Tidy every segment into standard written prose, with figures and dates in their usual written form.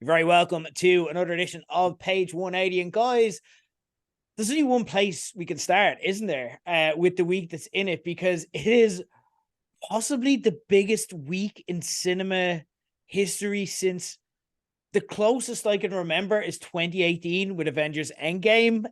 You're very welcome to another edition of Page 180. And guys, there's only one place we can start, isn't there, with the week that's in it, because it is possibly the biggest week in cinema history since the closest I can remember is 2018 with Avengers Endgame.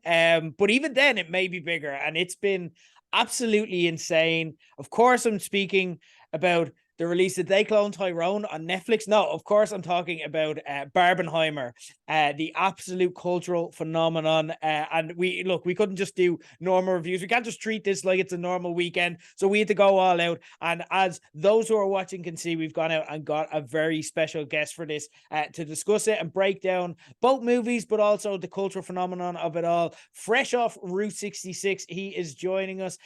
But even then, it may be bigger, and it's been absolutely insane. Of course, I'm speaking about the release. Did they clone Tyrone on Netflix? No, of course, I'm talking about Barbenheimer, the absolute cultural phenomenon. And we couldn't just do normal reviews. We can't just treat this like it's a normal weekend. So we had to go all out. And as those who are watching can see, we've gone out and got a very special guest for this to discuss it and break down both movies, but also the cultural phenomenon of it all. Fresh off Route 66, he is joining us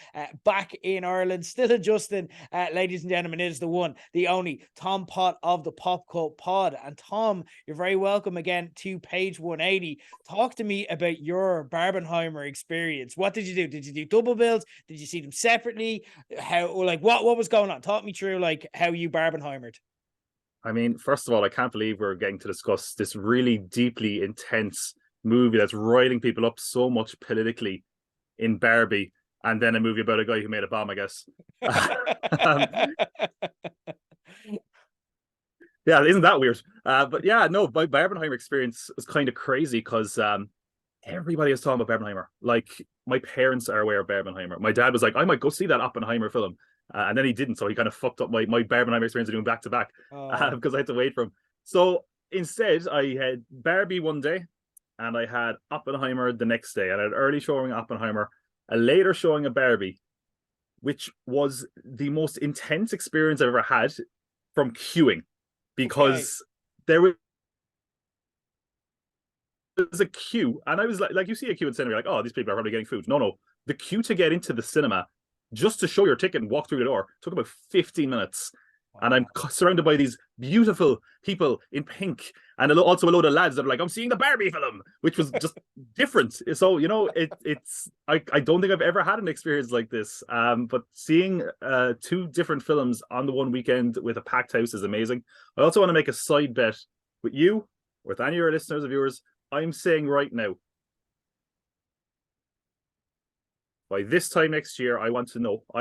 back in Ireland, still adjusting, ladies and gentlemen. It is the one, the only Tom Pott of the Pop Cult Pod. And Tom, you're very welcome again to Page 180. Talk to me about your Barbenheimer experience. What did you do? Did you do double bills? Did you see them separately? What was going on? Talk me through how you Barbenheimered. I mean, first of all, I can't believe we're getting to discuss this really deeply intense movie that's riling people up so much politically in Barbie, and then a movie about a guy who made a bomb, I guess. Yeah, isn't that weird? But yeah, no, my Barbenheimer experience was kind of crazy because everybody is talking about Barbenheimer. Like, my parents are aware of Barbenheimer. My dad was like, I might go see that Oppenheimer film. And then he didn't, so he kind of fucked up my Barbenheimer experience of doing back to back because I had to wait for him. So instead, I had Barbie one day, and I had Oppenheimer the next day. And I had an early showing of Oppenheimer, a later showing of Barbie, which was the most intense experience I've ever had from queuing, because there was a queue, and I was like you see a queue in cinema, you're like, oh, these people are probably getting food. No, the queue to get into the cinema, just to show your ticket and walk through the door, took about 15 minutes. Wow. And I'm surrounded by these beautiful people in pink, and also a load of lads that are like, I'm seeing the Barbie film, which was just different. So, I don't think I've ever had an experience like this. But seeing two different films on the one weekend with a packed house is amazing. I also want to make a side bet with you, with any of your listeners or viewers. I'm saying right now, by this time next year, I'm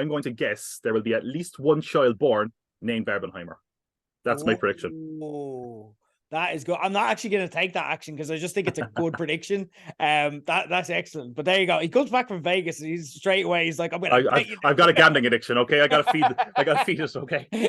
going to guess there will be at least one child born named Barbenheimer. That's my prediction. Oh, that is good. I'm not actually going to take that action because I just think it's a good prediction. That's excellent. But there you go. He comes back from Vegas and he's straight away. He's like, I've got a gambling addiction. Okay, I got to feed it. Okay.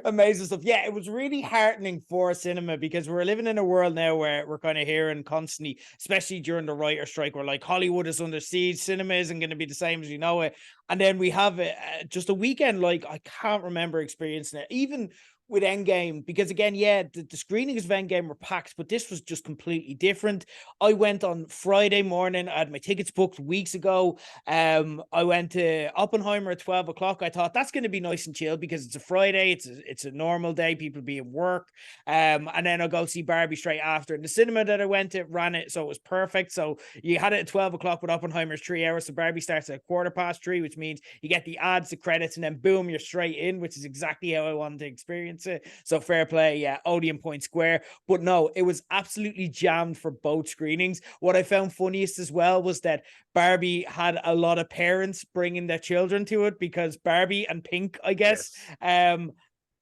Amazing stuff. Yeah, it was really heartening for cinema because we're living in a world now where we're kind of hearing constantly, especially during the writer strike, where like Hollywood is under siege, cinema isn't going to be the same as you know it. And then we have just a weekend like I can't remember experiencing it, even with Endgame, because again, the screenings of Endgame were packed, but this was just completely different. I went on Friday morning. I had my tickets booked weeks ago. I went to Oppenheimer at 12 o'clock. I thought that's going to be nice and chill because it's a Friday. It's a normal day. People be in work. And then I'll go see Barbie straight after. And the cinema that I went to ran it, so it was perfect. So you had it at 12 o'clock with Oppenheimer's 3 hours. So Barbie starts at 3:15, which means you get the ads, the credits, and then boom, you're straight in, which is exactly how I wanted to experience it. So fair play, yeah, Odeon Point Square. But no, it was absolutely jammed for both screenings. What I found funniest as well was that Barbie had a lot of parents bringing their children to it because Barbie and Pink, I guess. Yes.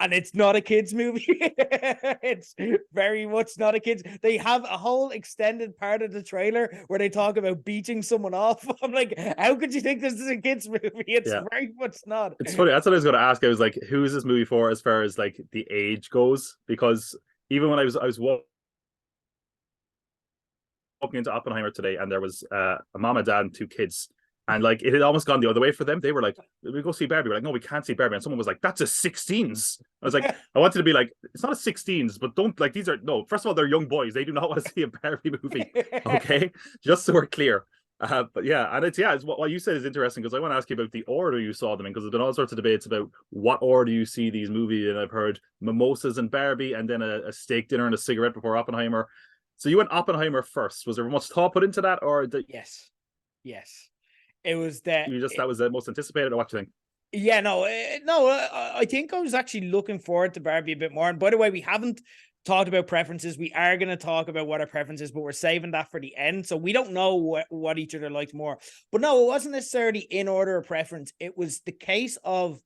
And it's not a kid's movie. It's very much not a kid's. They have a whole extended part of the trailer where they talk about beating someone off. I'm like, how could you think this is a kid's movie? It's very much not. It's funny. That's what I was going to ask. I was like, who is this movie for as far as like the age goes? Because even when I was walking into Oppenheimer today, and there was a mom, a dad, and two kids. And like it had almost gone the other way for them. They were like, we go see Barbie. We're like, no, we can't see Barbie. And someone was like, that's a 16s. I was like, I wanted to be like, it's not a 16s, but don't like these are no. First of all, they're young boys. They do not want to see a Barbie movie. Okay, just so we're clear. But yeah, and it's what you said is interesting because I want to ask you about the order you saw them in, because there's been all sorts of debates about what order you see these movies. And I've heard mimosas and Barbie, and then a steak dinner and a cigarette before Oppenheimer. So you went Oppenheimer first. Was there much thought put into that, or yes. It was that that was the most anticipated, or what do you think? Yeah, no, I think I was actually looking forward to Barbie a bit more. And by the way, we haven't talked about preferences. We are going to talk about what our preferences, but we're saving that for the end. So we don't know what each other likes more. But no, it wasn't necessarily in order of preference. It was the case of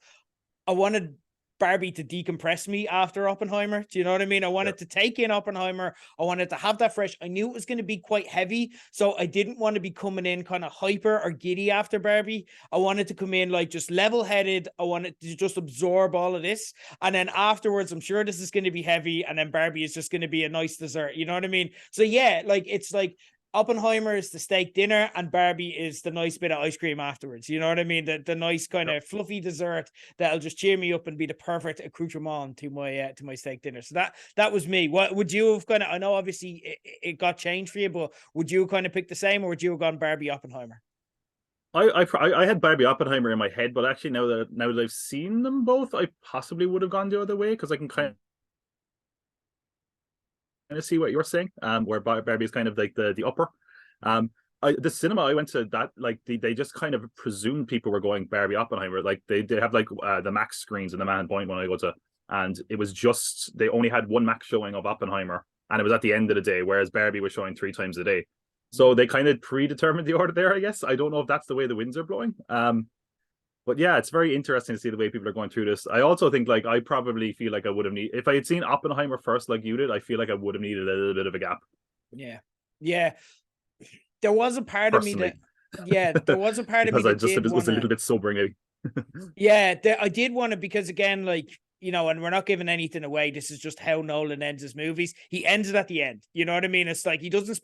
I wanted Barbie to decompress me after Oppenheimer. Do you know what I mean? I wanted to take in Oppenheimer. I wanted to have that fresh. I knew it was going to be quite heavy, so I didn't want to be coming in kind of hyper or giddy after Barbie. I wanted to come in like just level-headed. I wanted to just absorb all of this. And then afterwards, I'm sure this is going to be heavy. And then Barbie is just going to be a nice dessert. You know what I mean? So yeah, like it's like Oppenheimer is the steak dinner and Barbie is the nice bit of ice cream afterwards. You know what I mean? The nice kind of fluffy dessert that'll just cheer me up and be the perfect accoutrement to my steak dinner. So that was me. What would you have kind of? I know obviously it got changed for you, but would you kind of pick the same, or would you have gone Barbie Oppenheimer? I had Barbie Oppenheimer in my head, but actually now that I've seen them both, I possibly would have gone the other way because I can kind of see what you're saying. Where Barbie is kind of like the upper. The cinema I went to, that like they just kind of presumed people were going Barbie Oppenheimer. Like they have like the Max screens in the Man Point when I go to, and it was just they only had one Max showing of Oppenheimer, and it was at the end of the day, whereas Barbie was showing 3 times a day. So they kind of predetermined the order there, I guess. I don't know if that's the way the winds are blowing. But yeah, it's very interesting to see the way people are going through this. I also think like I probably feel like I would have needed, if I had seen Oppenheimer first like you did, I feel like I would have needed a little bit of a gap. Yeah, yeah. There was a part of me Personally. there was a part of me Because I that just did it was a want little to. bit sobering. Yeah, I did want to, because again, like, you know, and we're not giving anything away. This is just how Nolan ends his movies. He ends it at the end. You know what I mean? It's like he doesn't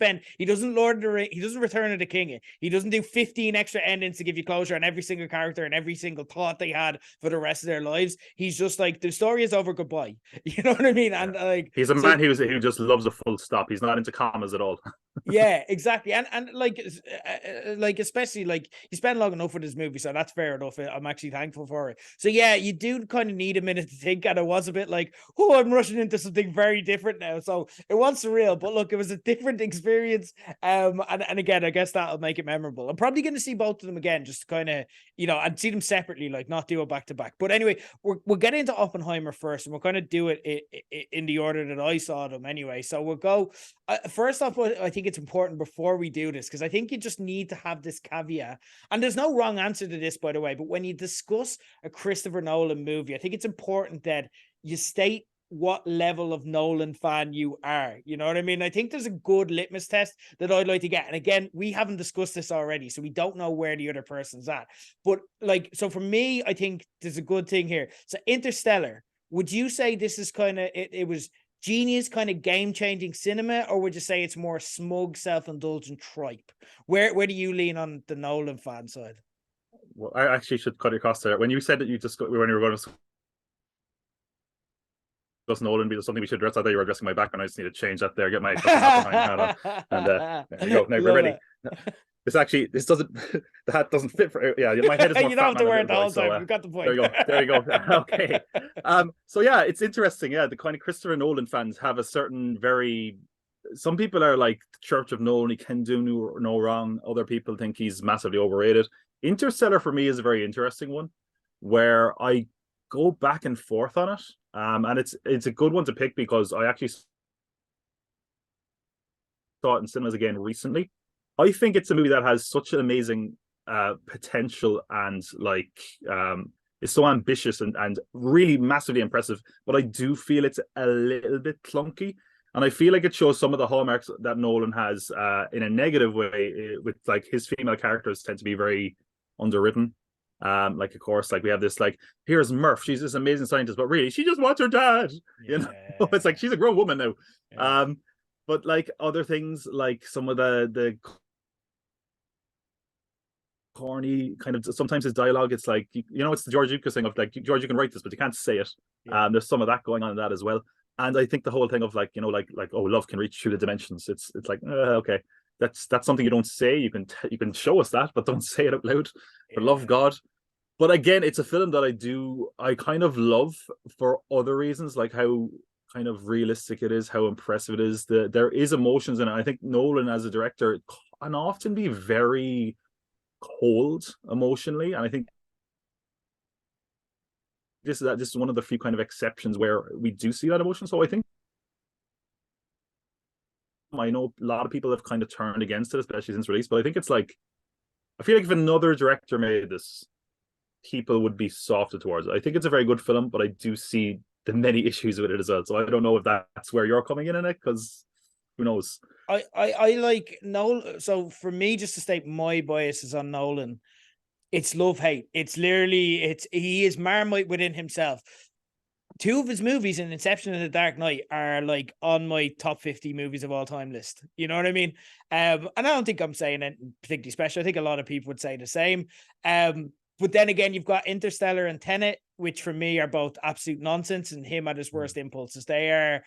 Lord of the Ring, he doesn't Return of the King. He doesn't do 15 extra endings to give you closure on every single character and every single thought they had for the rest of their lives. He's just like, the story is over, goodbye. You know what I mean? And like, He's a so man who just loves a full stop. He's not into commas at all. yeah, exactly. And like especially like he spent long enough with his movie, so that's fair enough. I'm actually thankful for it. So yeah, you do kind of need a minute to think, and it was a bit like, oh, I'm rushing into something very different now. So it was surreal, but look, it was a different experience. And again, I guess that'll make it memorable. I'm probably going to see both of them again, just to kind of, you know, and see them separately, like not do it back to back. But anyway, we'll get into Oppenheimer first, and we'll kind of do it in the order that I saw them anyway. So we'll go first off. I think it's important before we do this, because I think you just need to have this caveat, and there's no wrong answer to this, by the way, but when you discuss a Christopher Nolan movie, I think it's important that you state what level of Nolan fan you are. You know what I mean? I think there's a good litmus test that I'd like to get. And again, we haven't discussed this already, so we don't know where the other person's at. But like, so for me, I think there's a good thing here. So Interstellar, would you say this is kind of, it was genius, kind of game-changing cinema, or would you say it's more smug, self-indulgent tripe? Where do you lean on the Nolan fan side? Well, I actually should cut across there. When you said that when you were going to discuss Nolan be something we should address, I thought you were addressing my background. I just need to change that there, get my fucking Oppenheimer hat on. And there you go. Now we're Love ready. it. This doesn't the hat doesn't fit for, yeah, my head is more You don't fat have to man than wear little it the boy. whole So time. We got the there point. you go. Okay. So yeah, it's interesting. Yeah, the kind of Christopher Nolan fans have a certain very, some people are like Church of Nolan, he can do no wrong. Other people think he's massively overrated. Interstellar for me is a very interesting one, where I go back and forth on it. And it's a good one to pick because I actually saw it in cinemas again recently. I think it's a movie that has such an amazing potential and like is so ambitious and really massively impressive. But I do feel it's a little bit clunky. And I feel like it shows some of the hallmarks that Nolan has in a negative way, with like his female characters tend to be very underwritten. Like of course, like we have this like, here's Murph, she's this amazing scientist, but really she just wants her dad. You know, it's like she's a grown woman now. Yeah. But like other things, like some of the corny kind of, sometimes his dialogue, it's like, you know, it's the George Lucas thing of like, George, you can write this, but you can't say it. Yeah. There's some of that going on in that as well. And I think the whole thing of like, you know, like oh, love can reach through the dimensions. It's like okay, that's something you don't say. You can show us that, but don't say it out loud. For love of God. But again, it's a film that I kind of love for other reasons, like how kind of realistic it is, how impressive it is. There is emotions in it. I think Nolan as a director can often be very cold emotionally, and I think this is one of the few kind of exceptions where we do see that emotion. So I think I know a lot of people have kind of turned against it, especially since release, but I think it's like, I feel like if another director made this, people would be softer towards it. I think it's a very good film, but I do see the many issues with it as well. So I don't know if that's where you're coming in it, because who knows? I like Nolan. So for me, just to state my biases on Nolan, it's love hate. It's literally he is Marmite within himself. Two of his movies, in Inception and The Dark Knight, are like on my top 50 movies of all time list. You know what I mean? And I don't think I'm saying it particularly special. I think a lot of people would say the same. But then again, you've got Interstellar and Tenet, which for me are both absolute nonsense, and him at his worst impulses. They are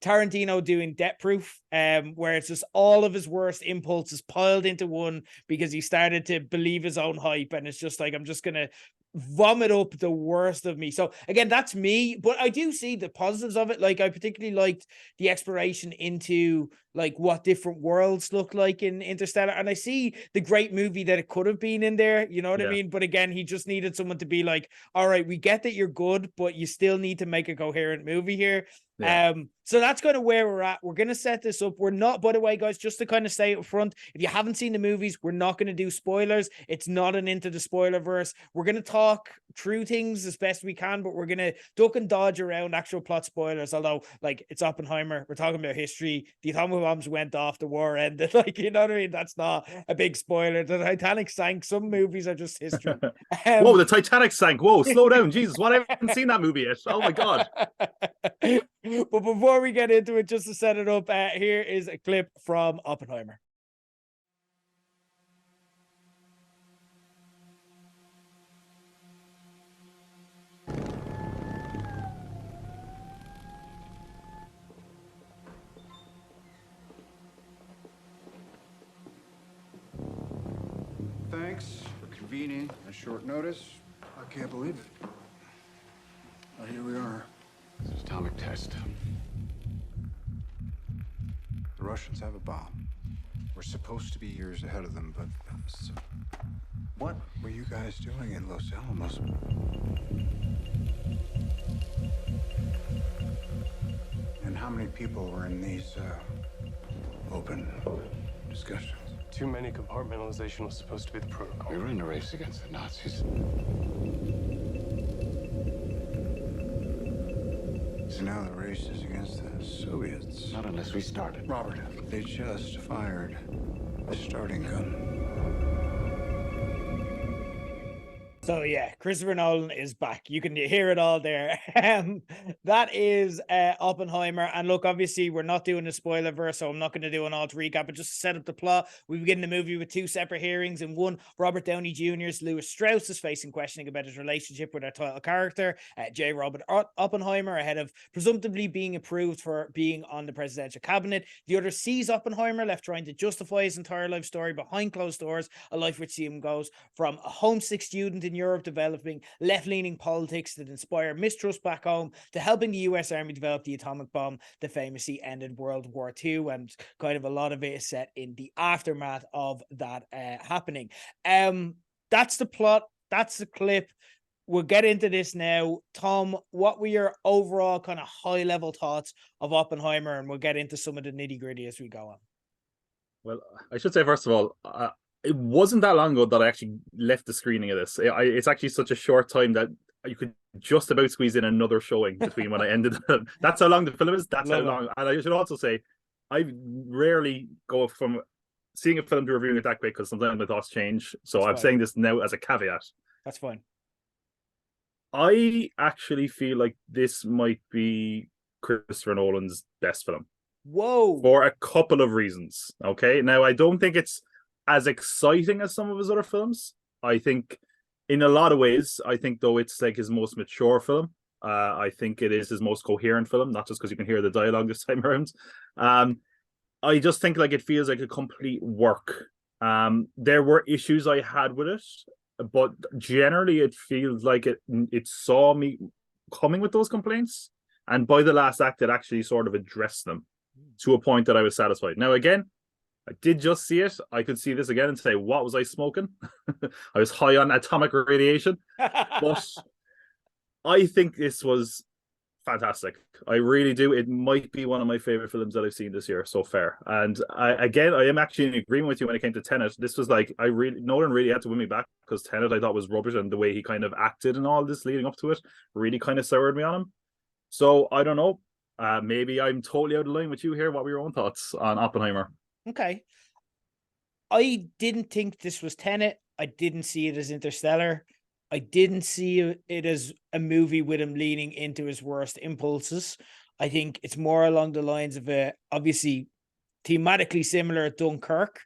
Tarantino doing Debt Proof, where it's just all of his worst impulses piled into one because he started to believe his own hype, and it's just like, I'm just gonna vomit up the worst of me. So again, that's me, but I do see the positives of it. Like, I particularly liked the exploration into like what different worlds look like in Interstellar, and I see the great movie that it could have been in there, you know what I mean? But again, he just needed someone to be like, all right, we get that you're good, but you still need to make a coherent movie here. So that's kind of where we're at. We're going to set this up. We're not, by the way, guys, just to kind of stay up front, if you haven't seen the movies, we're not going to do spoilers. It's not an Into the Spoilerverse. We're going to talk through things as best we can, but we're going to duck and dodge around actual plot spoilers. Although, like, it's Oppenheimer, we're talking about history. The atomic bombs went off, the war ended. Like, you know what I mean? That's not a big spoiler. The Titanic sank. Some movies are just history. Whoa, the Titanic sank. Whoa, slow down. Jesus, what? I haven't seen that movie yet. Oh my God. But before we get into it, just to set it up, here is a clip from Oppenheimer. Thanks for convening at short notice. I can't believe it. Well, here we are. This is atomic test. The Russians have a bomb. We're supposed to be years ahead of them, but so what were you guys doing in Los Alamos? And how many people were in these open discussions? Too many. Compartmentalization was supposed to be the protocol. We were in a race against the Nazis. So now the race is against the Soviets. Not unless we started. Robert, they just fired the starting gun. So yeah, Christopher Nolan is back. You can hear it all there. That is Oppenheimer. And look, obviously we're not doing a spoiler verse, so I'm not going to do an alt recap, but just to set up the plot, we begin the movie with two separate hearings. In one, Robert Downey Jr.'s Lewis Strauss is facing questioning about his relationship with our title character, J. Robert Oppenheimer, ahead of presumptively being approved for being on the presidential cabinet. The other sees Oppenheimer left trying to justify his entire life story behind closed doors, a life which see him goes from a homesick student in Europe developing left-leaning politics that inspire mistrust back home to helping the US Army develop the atomic bomb that famously ended World War II, and kind of a lot of it is set in the aftermath of that happening. That's the plot. That's the clip. We'll get into this now. Tom, what were your overall kind of high-level thoughts of Oppenheimer? And we'll get into some of the nitty-gritty as we go on. Well, I should say, first of all, it wasn't that long ago that I actually left the screening of this. It's actually such a short time that you could just about squeeze in another showing between when I ended. That's how long the film is. That's how long. And I should also say, I rarely go from seeing a film to reviewing it that quick, because sometimes my thoughts change. So I'm saying this now as a caveat. That's fine. I actually feel like this might be Christopher Nolan's best film. Whoa. For a couple of reasons. Okay. Now, I don't think it's as exciting as some of his other films. I think in a lot of ways, I think though it's like his most mature film. I think it is his most coherent film, not just because you can hear the dialogue this time around. I just think like it feels like a complete work. There were issues I had with it, but generally it feels like it saw me coming with those complaints, and by the last act it actually sort of addressed them to a point that I was satisfied. Now again, I did just see it. I could see this again and say, what was I smoking? I was high on atomic radiation. But I think this was fantastic. I really do. It might be one of my favorite films that I've seen this year so far. And I am actually in agreement with you when it came to Tenet. This was like, Nolan really had to win me back, because Tenet I thought was rubbish, and the way he kind of acted and all this leading up to it really kind of soured me on him. So I don't know. Maybe I'm totally out of line with you here. What were your own thoughts on Oppenheimer? Okay. I didn't think this was Tenet. I didn't see it as Interstellar. I didn't see it as a movie with him leaning into his worst impulses. I think it's more along the lines of obviously thematically similar to Dunkirk,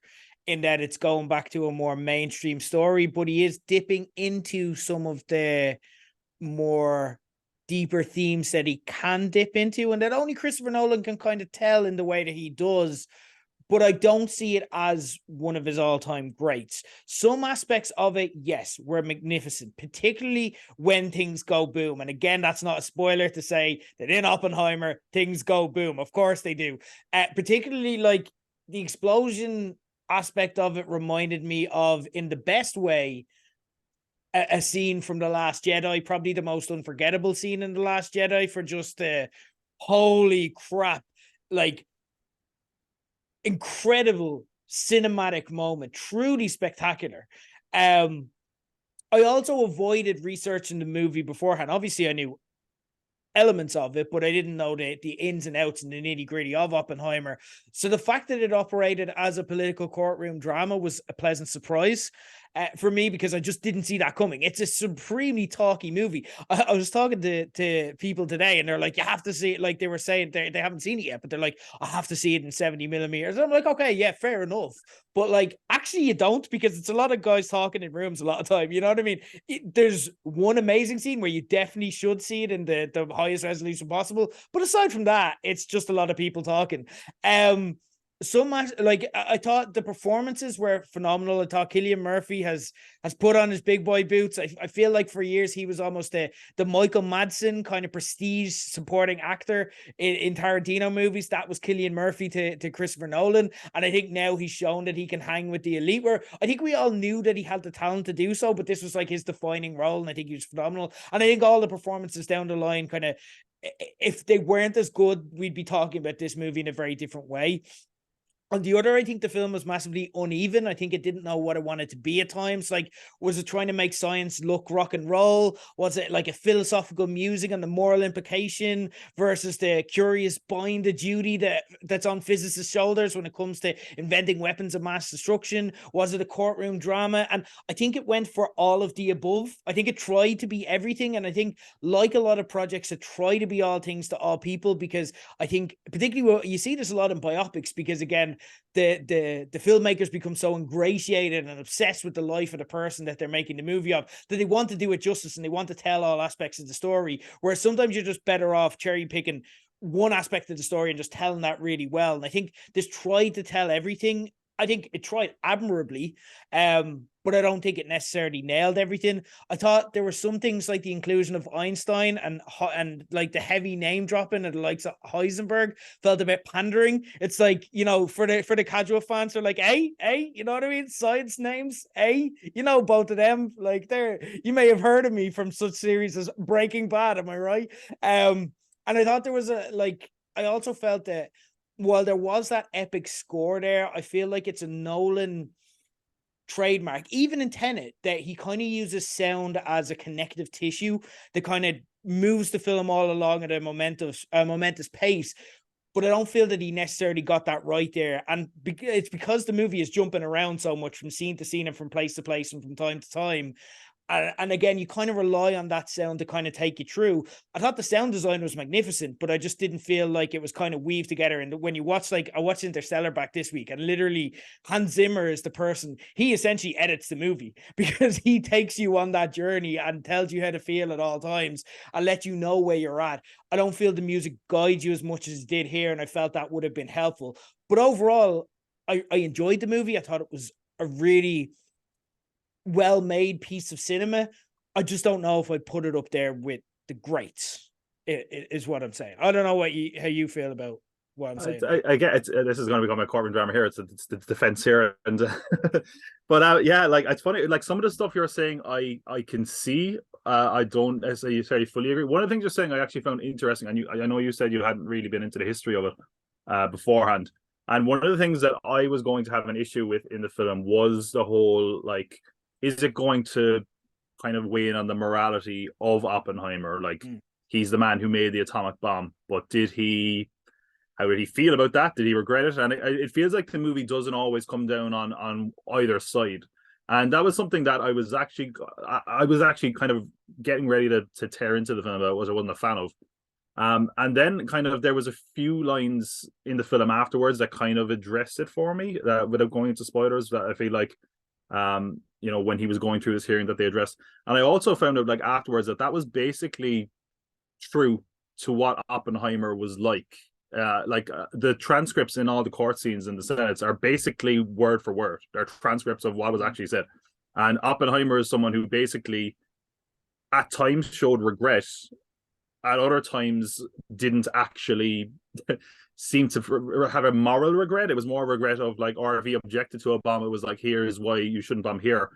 in that it's going back to a more mainstream story, but he is dipping into some of the more deeper themes that he can dip into, and that only Christopher Nolan can kind of tell in the way that he does. But I don't see it as one of his all-time greats. Some aspects of it, yes, were magnificent, particularly when things go boom. And again, that's not a spoiler to say that in Oppenheimer, things go boom. Of course they do. Particularly like the explosion aspect of it reminded me of, in the best way, a scene from The Last Jedi, probably the most unforgettable scene in The Last Jedi, for just the holy crap, like, incredible cinematic moment, truly spectacular. I also avoided researching the movie beforehand. Obviously, I knew elements of it, but I didn't know the ins and outs and the nitty gritty of Oppenheimer. So the fact that it operated as a political courtroom drama was a pleasant surprise for me, because I just didn't see that coming. It's a supremely talky movie. I was talking to people today, and they're like, you have to see it. Like, they were saying they haven't seen it yet, but they're like, I have to see it in 70 millimeters. And I'm like, okay, yeah, fair enough. But like, actually you don't, because it's a lot of guys talking in rooms a lot of time. You know what I mean? There's one amazing scene where you definitely should see it in the highest resolution possible. But aside from that, it's just a lot of people talking. So much, like, I thought the performances were phenomenal. I thought Cillian Murphy has put on his big boy boots. I feel like for years he was almost the Michael Madsen kind of prestige supporting actor in Tarantino movies. That was Cillian Murphy to Christopher Nolan, and I think now he's shown that he can hang with the elite. Where I think we all knew that he had the talent to do so, but this was like his defining role, and I think he was phenomenal. And I think all the performances down the line, kind of, if they weren't as good, we'd be talking about this movie in a very different way. On the other, I think the film was massively uneven. I think it didn't know what it wanted to be at times. Like, was it trying to make science look rock and roll? Was it like a philosophical musing on the moral implication versus the curious bind of duty that's on physicists' shoulders when it comes to inventing weapons of mass destruction? Was it a courtroom drama? And I think it went for all of the above. I think it tried to be everything. And I think, like a lot of projects, it try to be all things to all people, because I think, particularly, you see this a lot in biopics, because again, the filmmakers become so ingratiated and obsessed with the life of the person that they're making the movie of, that they want to do it justice and they want to tell all aspects of the story, whereas sometimes you're just better off cherry picking one aspect of the story and just telling that really well. And I think this tried to tell everything. I think it tried admirably, but I don't think it necessarily nailed everything. I thought there were some things, like the inclusion of Einstein and like the heavy name dropping and the likes of Heisenberg, felt a bit pandering. It's like, you know, for the casual fans, they're like, hey, you know what I mean? Science names, you know, both of them, like, you may have heard of me from such series as Breaking Bad, am I right? And I thought there was I also felt that while there was that epic score there, I feel like it's a Nolan trademark, even in Tenet, that he kind of uses sound as a connective tissue that kind of moves the film all along at a momentous pace. But I don't feel that he necessarily got that right there. And it's because the movie is jumping around so much from scene to scene and from place to place and from time to time. And again, you kind of rely on that sound to kind of take you through. I thought the sound design was magnificent, but I just didn't feel like it was kind of weaved together. And when you watch, like, I watched Interstellar back this week, and literally Hans Zimmer is the person, he essentially edits the movie, because he takes you on that journey and tells you how to feel at all times and let you know where you're at. I don't feel the music guides you as much as it did here, and I felt that would have been helpful. But overall, I enjoyed the movie. I thought it was a really well-made piece of cinema. I just don't know if I'd put it up there with the greats, is what I'm saying. I don't know how you feel about what I'm saying. I get it. This is going to become a courtroom drama here. It's the defense here, and but yeah, like, it's funny. Like, some of the stuff you're saying, I can see. I don't necessarily fully agree. One of the things you're saying I actually found interesting, and I know you said you hadn't really been into the history of it beforehand. And one of the things that I was going to have an issue with in the film was the whole, like, is it going to kind of weigh in on the morality of Oppenheimer? Like, he's the man who made the atomic bomb, but how did he feel about that? Did he regret it? And it feels like the movie doesn't always come down on either side. And that was something that I was actually kind of getting ready to tear into the film about, was I wasn't a fan of. And then kind of there was a few lines in the film afterwards that kind of addressed it for me, without going into spoilers, that I feel like, when he was going through this hearing, that they addressed. And I also found out, like, afterwards, that was basically true to what Oppenheimer was like. The transcripts in all the court scenes in the Senates are basically word for word. They're transcripts of what was actually said. And Oppenheimer is someone who basically at times showed regret, at other times didn't actually seem to have a moral regret. It was more regret of, like, or if he objected to a bomb, it was like, here's why you shouldn't bomb here.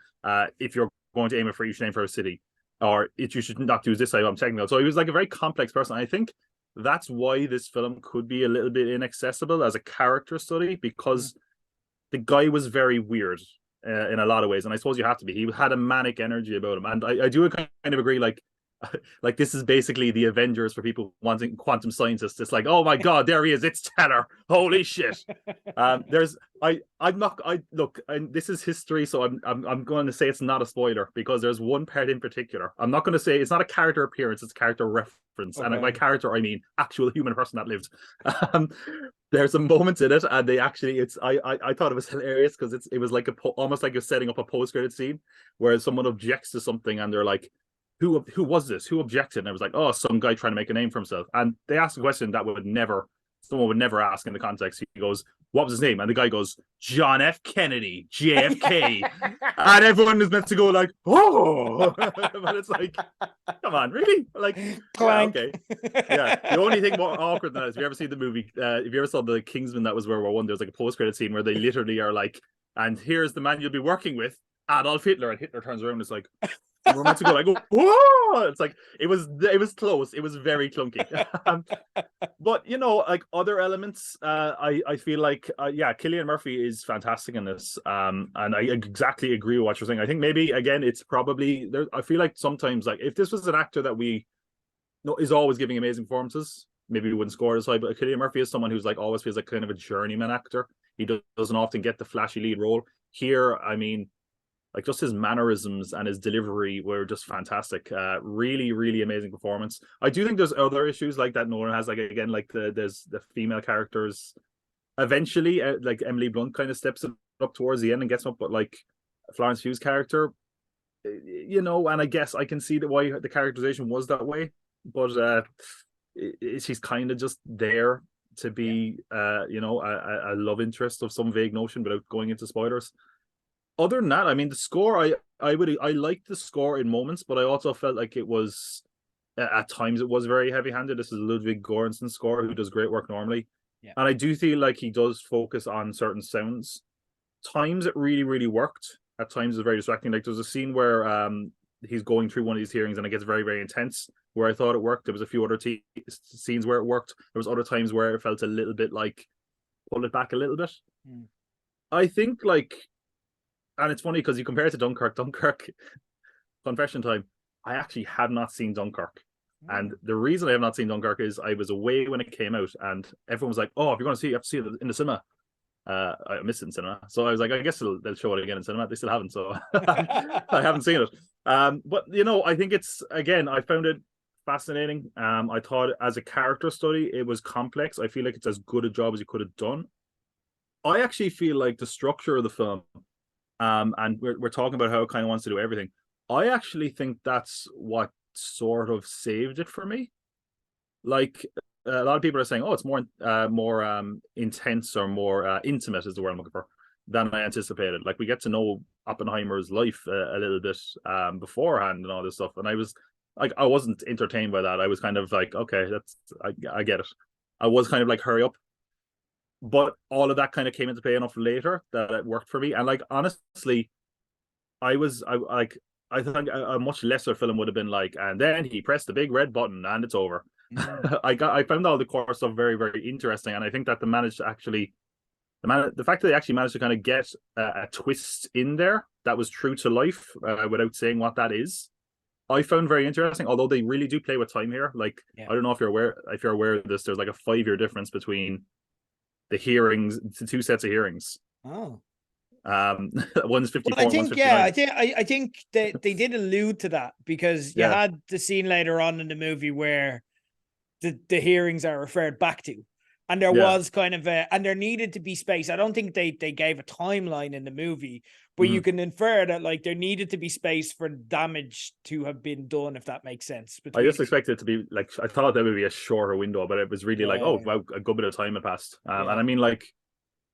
If you're going to aim it for, you should aim for a city, or you should not use this type of technical. So he was like a very complex person. I think that's why this film could be a little bit inaccessible as a character study, because the guy was very weird in a lot of ways, and I suppose you have to be. He had a manic energy about him, and I do kind of agree. Like this is basically the Avengers for people wanting quantum scientists. It's like, oh my god, there he is! It's Teller. Holy shit! Look, and this is history, so I'm going to say it's not a spoiler, because there's one part in particular. I'm not going to say it's not a character appearance; it's a character reference, okay. And by character I mean actual human person that lived. There's a moment in it, and they actually, I thought it was hilarious, because it was like almost like you're setting up a post-credit scene where someone objects to something, and they're like, Who was this? Who objected? And I was like, oh, some guy trying to make a name for himself. And they asked a question that someone would never ask in the context. He goes, what was his name? And the guy goes, John F. Kennedy, JFK. And everyone is meant to go like, oh. But it's like, come on, really? Like, Clank. Yeah, okay. Yeah. The only thing more awkward than that is, if you ever see the movie, if you ever saw the Kingsman that was World War I, there's like a post-credit scene where they literally are like, and here's the man you'll be working with, Adolf Hitler. And Hitler turns around and is like, we're meant to go like, whoa! It's like, it was close. It was very clunky. But like other elements, I feel like Cillian Murphy is fantastic in this. And I exactly agree with what you're saying. I think maybe again it's probably there. I feel like sometimes, like, if this was an actor that we know is always giving amazing performances, maybe we wouldn't score as high. But Cillian Murphy is someone who's like always feels like kind of a journeyman actor. He doesn't often get the flashy lead role. Here, I mean, like, just his mannerisms and his delivery were just fantastic. Really, really amazing performance. I do think there's other issues like that Nolan has. Like, again, like there's the female characters. Eventually, like Emily Blunt kind of steps it up towards the end and gets up, but like Florence Pugh's character, and I guess I can see why the characterization was that way. But she's kind of just there to be, a love interest of some vague notion without going into spoilers. Other than that, I mean, the score, I liked the score in moments, but I also felt like it was, at times, it was very heavy-handed. This is Ludwig Göransson's score, who does great work normally. Yeah. And I do feel like he does focus on certain sounds. Times it really, really worked. At times it's very distracting. Like, there's a scene where he's going through one of these hearings and it gets very, very intense, where I thought it worked. There was a few other scenes where it worked. There was other times where it felt a little bit like, pull it back a little bit. I think, like, and it's funny because you compare it to Dunkirk, confession time, I actually had not seen Dunkirk. And the reason I have not seen Dunkirk is I was away when it came out, and everyone was like, oh, if you're going to see it, you have to see it in the cinema. I missed it in cinema. So I was like, I guess they'll show it again in cinema. They still haven't, so I haven't seen it. But, I think it's, again, I found it fascinating. I thought as a character study, it was complex. I feel like it's as good a job as you could have done. I actually feel like the structure of the film, and we're talking about how it kind of wants to do everything. I actually think that's what sort of saved it for me. Like, a lot of people are saying, oh, it's more intense or more intimate is the word I'm looking for than I anticipated. Like, we get to know Oppenheimer's life a little bit beforehand and all this stuff. And I was like, I wasn't entertained by that. I was kind of like, okay, I get it. I was kind of like, hurry up. But all of that kind of came into play enough later that it worked for me. And like, honestly, I I think a much lesser film would have been like, and then he pressed the big red button and it's over. I found all the core stuff very, very interesting, and I think that the fact that they actually managed to kind of get a twist in there that was true to life without saying what that is, I found very interesting. Although they really do play with time here. Like, I don't know if you're aware of this. There's like a 5-year difference between the hearings, the 2 sets of hearings. Oh. One's 54. Well, I think, one's 59. I think they did allude to that, because you had the scene later on in the movie where the hearings are referred back to. And there was kind of and there needed to be space. I don't think they gave a timeline in the movie, but you can infer that like there needed to be space for damage to have been done, if that makes sense. I just expected it to be like, I thought that would be a shorter window, but it was really like, oh wow, a good bit of time had passed. And I mean, like,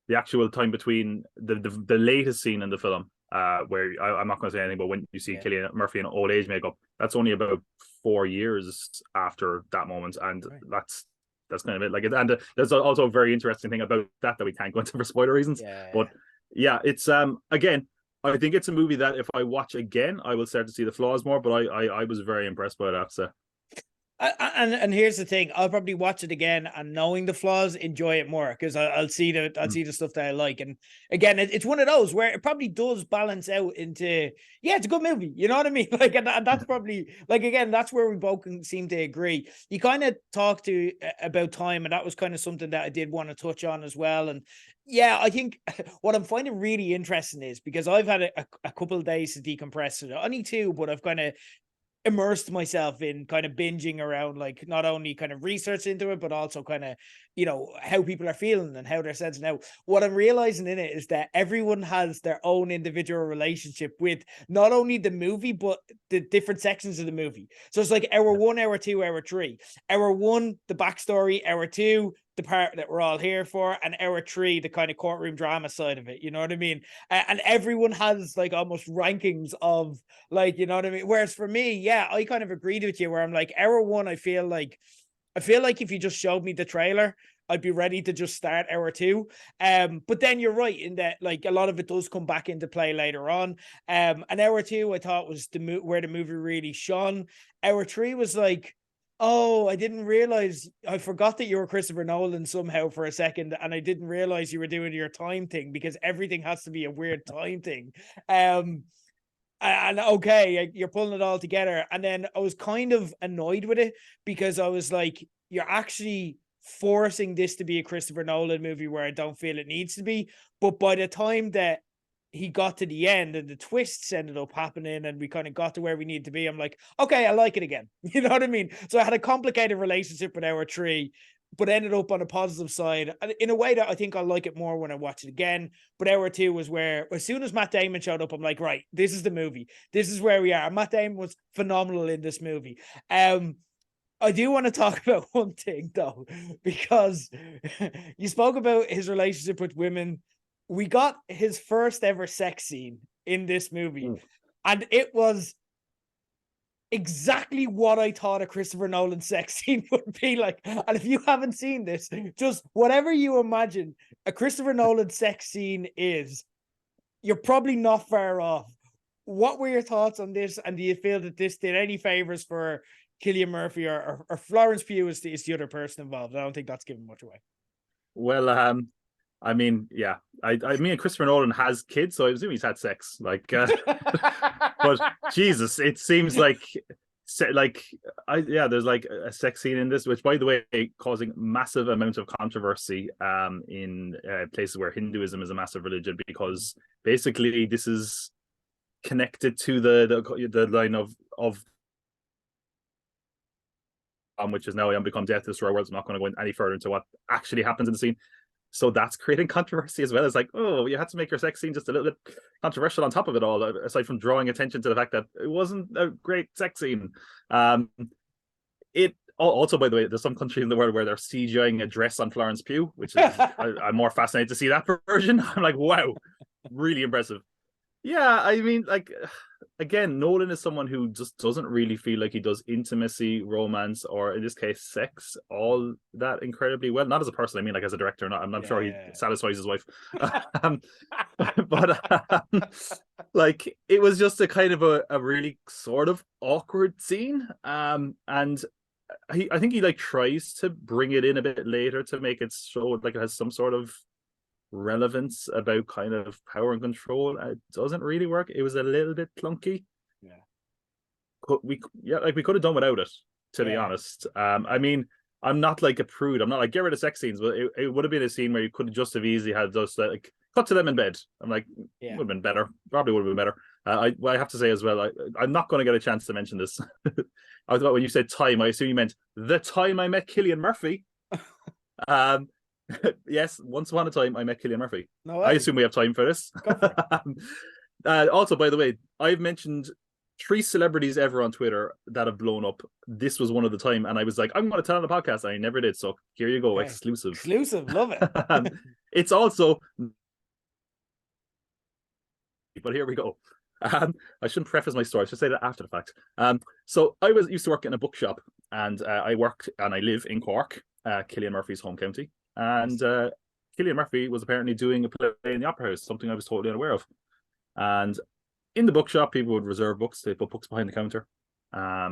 the actual time between the latest scene in the film, where I'm not going to say anything, but when you see Cillian Murphy in old age makeup, that's only about 4 years after that moment, and that's kind of it. Like, and there's also a very interesting thing about that we can't go into for spoiler reasons. But yeah, it's again, I think it's a movie that if I watch again, I will start to see the flaws more. But I was very impressed by it, I have to say. And here's the thing: I'll probably watch it again, and knowing the flaws, enjoy it more, because I'll see the stuff that I like. And again, it's one of those where it probably does balance out into, it's a good movie. You know what I mean? Like, and that's probably, like, again, that's where we both can seem to agree. You kind of talked about time, and that was kind of something that I did want to touch on as well. And I think what I'm finding really interesting is, because I've had a couple of days to decompress, only 2, but I've kind of immersed myself in kind of binging around, like, not only kind of research into it, but also kind of, how people are feeling and how they're sensing out. What I'm realizing in it is that everyone has their own individual relationship with not only the movie, but the different sections of the movie. So it's like hour 1, hour 2, hour 3. Hour 1, the backstory. Hour 2, the part that we're all here for, and hour 3, the kind of courtroom drama side of it. You know what I mean? And everyone has like almost rankings of, like, you know what I mean? Whereas for me, I kind of agreed with you, where I'm like, hour 1, I feel like if you just showed me the trailer, I'd be ready to just start hour 2. But then you're right in that, like, a lot of it does come back into play later on. And hour 2, I thought, was where the movie really shone. Hour 3 was like, oh, I didn't realize, I forgot that you were Christopher Nolan somehow for a second, and I didn't realize you were doing your time thing, because everything has to be a weird time thing. And okay, you're pulling it all together. And then I was kind of annoyed with it, because I was like, you're actually forcing this to be a Christopher Nolan movie where I don't feel it needs to be. But by the time that he got to the end and the twists ended up happening and we kind of got to where we need to be, I'm like, okay, I like it again. You know what I mean? So I had a complicated relationship with hour 3, but ended up on a positive side in a way that I think I'll like it more when I watch it again. But hour 2 was where, as soon as Matt Damon showed up, I'm like, right, this is the movie. This is where we are. Matt Damon was phenomenal in this movie. I do want to talk about one thing though, because you spoke about his relationship with women. We got his first ever sex scene in this movie, and it was exactly what I thought a Christopher Nolan sex scene would be like. And if you haven't seen this, just whatever you imagine a Christopher Nolan sex scene is, you're probably not far off. What were your thoughts on this? And do you feel that this did any favors for Cillian Murphy or Florence Pugh is the other person involved? I don't think that's giving much away. Well, I mean, I mean, Christopher Nolan has kids, so I assume he's had sex. Like, but Jesus, it seems like there's like a sex scene in this, which, by the way, causing massive amounts of controversy in places where Hinduism is a massive religion, because basically this is connected to the line of which is now I am become death destroyer worlds. I'm not going to go any further into what actually happens in the scene. So that's creating controversy as well. It's like, oh, you had to make your sex scene just a little bit controversial on top of it all, aside from drawing attention to the fact that it wasn't a great sex scene. It also, by the way, there's some countries in the world where they're CGIing a dress on Florence Pugh, which is I'm more fascinated to see that version. I'm like, wow, really impressive. Yeah, I mean, like, again, Nolan is someone who just doesn't really feel like he does intimacy, romance, or in this case, sex, all that incredibly well. Not as a person, I mean, like as a director. I'm not sure he satisfies his wife. Like it was just a kind of a really sort of awkward scene. And I think he like tries to bring it in a bit later to make it show like it has some sort of relevance about kind of power and control. It doesn't really work. It was a little bit clunky. We could have done without it, to be honest. I mean, I'm not like a prude. I'm not like get rid of sex scenes, but it would have been a scene where you could have just have easily had those like cut to them in bed. I'm like, would have been better. Probably would have been better. I have to say as well, I'm not going to get a chance to mention this. I thought when you said time, I assume you meant the time I met Cillian Murphy. Yes, once upon a time I met Cillian Murphy. No way. I assume we have time for this. Go for it. Also, by the way, I've mentioned 3 celebrities ever on Twitter that have blown up. This was one of the time, and I was like, I'm going to tell on the podcast. I never did. So here you go, exclusive. Exclusive, love it. It's also, but here we go. I shouldn't preface my story. I should say that after the fact. So I used to work in a bookshop, and I worked and I live in Cork, Cillian Murphy's home county, and Cillian Murphy was apparently doing a play in the Opera House, something I was totally unaware of, and in the bookshop, people would reserve books. They put books behind the counter. I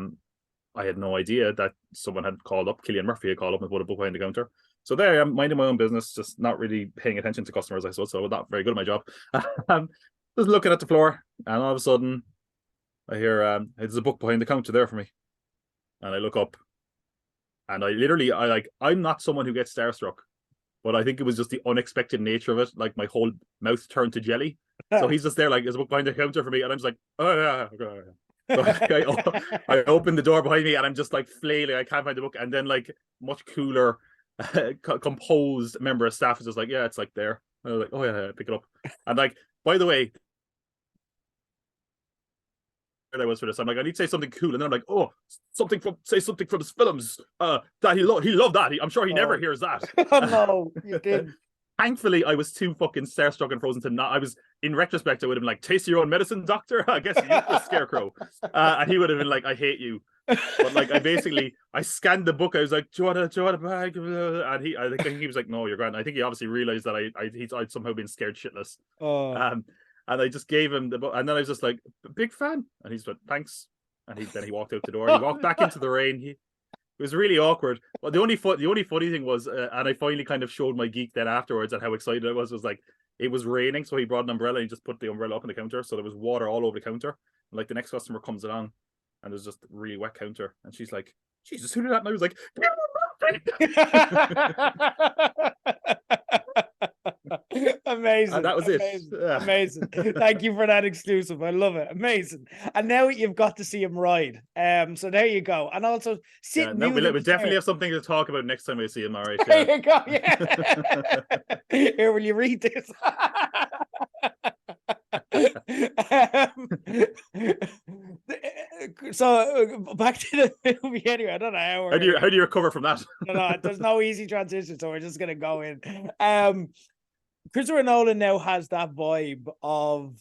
had no idea that someone had called up. Cillian Murphy had called up and put a book behind the counter. So there I am, minding my own business, just not really paying attention to customers, I suppose. So not very good at my job. Just looking at the floor, and all of a sudden, I hear, there's a book behind the counter there for me. And I look up, and I'm not someone who gets starstruck, but I think it was just the unexpected nature of it. Like my whole mouth turned to jelly. So he's just there, like, there's a book behind the counter for me, and I'm just like, oh yeah, okay. So I open the door behind me, and I'm just like flailing. I can't find the book, and then like much cooler, composed member of staff is just like, yeah, it's like there. And I was like, oh yeah, pick it up. And like, by the way, I was for this. I'm like, I need to say something cool, and then I'm like, oh, say something from his films. That he loved that. I'm sure he never hears that. Oh no, you did. Thankfully, I was too fucking starstruck and frozen to not. I was, in retrospect, I would have been like, taste your own medicine, doctor. I guess you're a scarecrow. And he would have been like, I hate you. But like, I scanned the book. I was like, do you want a bag? And I think he was like, no, you're grand. I think he obviously realized that I'd somehow been scared shitless. And I just gave him the book, and then I was just like, big fan. And he's like, thanks. And then he walked out the door. And he walked back into the rain. It was really awkward. But the only funny thing was, and I finally kind of showed my geek then afterwards and how excited I was like, it was raining, so he brought an umbrella and he just put the umbrella up on the counter, so there was water all over the counter. And like the next customer comes along, and there's just a really wet counter, and she's like, Jesus, who did that? And I was like, Amazing. And that was amazing, it. Yeah. Amazing. Thank you for that exclusive. I love it. Amazing. And now you've got to see him ride. So there you go. And also sit. No, we'll definitely have something to talk about next time we see him. All right. There you go. Yeah. Here, will you read this? So back to the movie anyway. I don't know how do you recover from that? No, there's no easy transition, so we're just gonna go in. Christopher Nolan now has that vibe of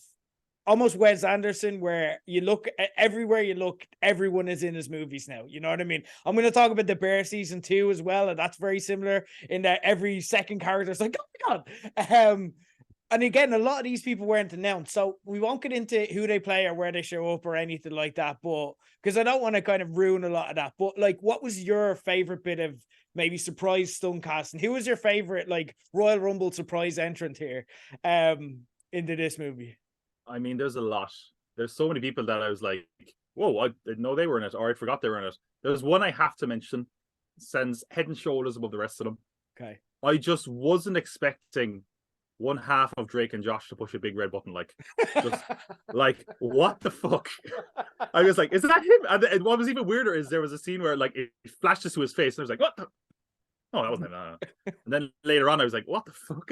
almost Wes Anderson, where you look everywhere you look, everyone is in his movies now. You know what I mean? I'm going to talk about The Bear season 2 as well, and that's very similar in that every second character is like, oh my god. And again, a lot of these people weren't announced, so we won't get into who they play or where they show up or anything like that, but because I don't want to kind of ruin a lot of that. But like, what was your favorite bit of maybe surprise stunt casting? Who was your favorite like Royal Rumble surprise entrant here into this movie? I mean, there's a lot. There's so many people that I was like, whoa, I didn't know they were in it, or I forgot they were in it. There's one I have to mention, sends head and shoulders above the rest of them. Okay. I just wasn't expecting one half of Drake and Josh to push a big red button, like, just like, what the fuck? I was like, is that him? And what was even weirder is there was a scene where like it flashes to his face, and I was like, what the? Oh, that wasn't him. And then later on, I was like, what the fuck?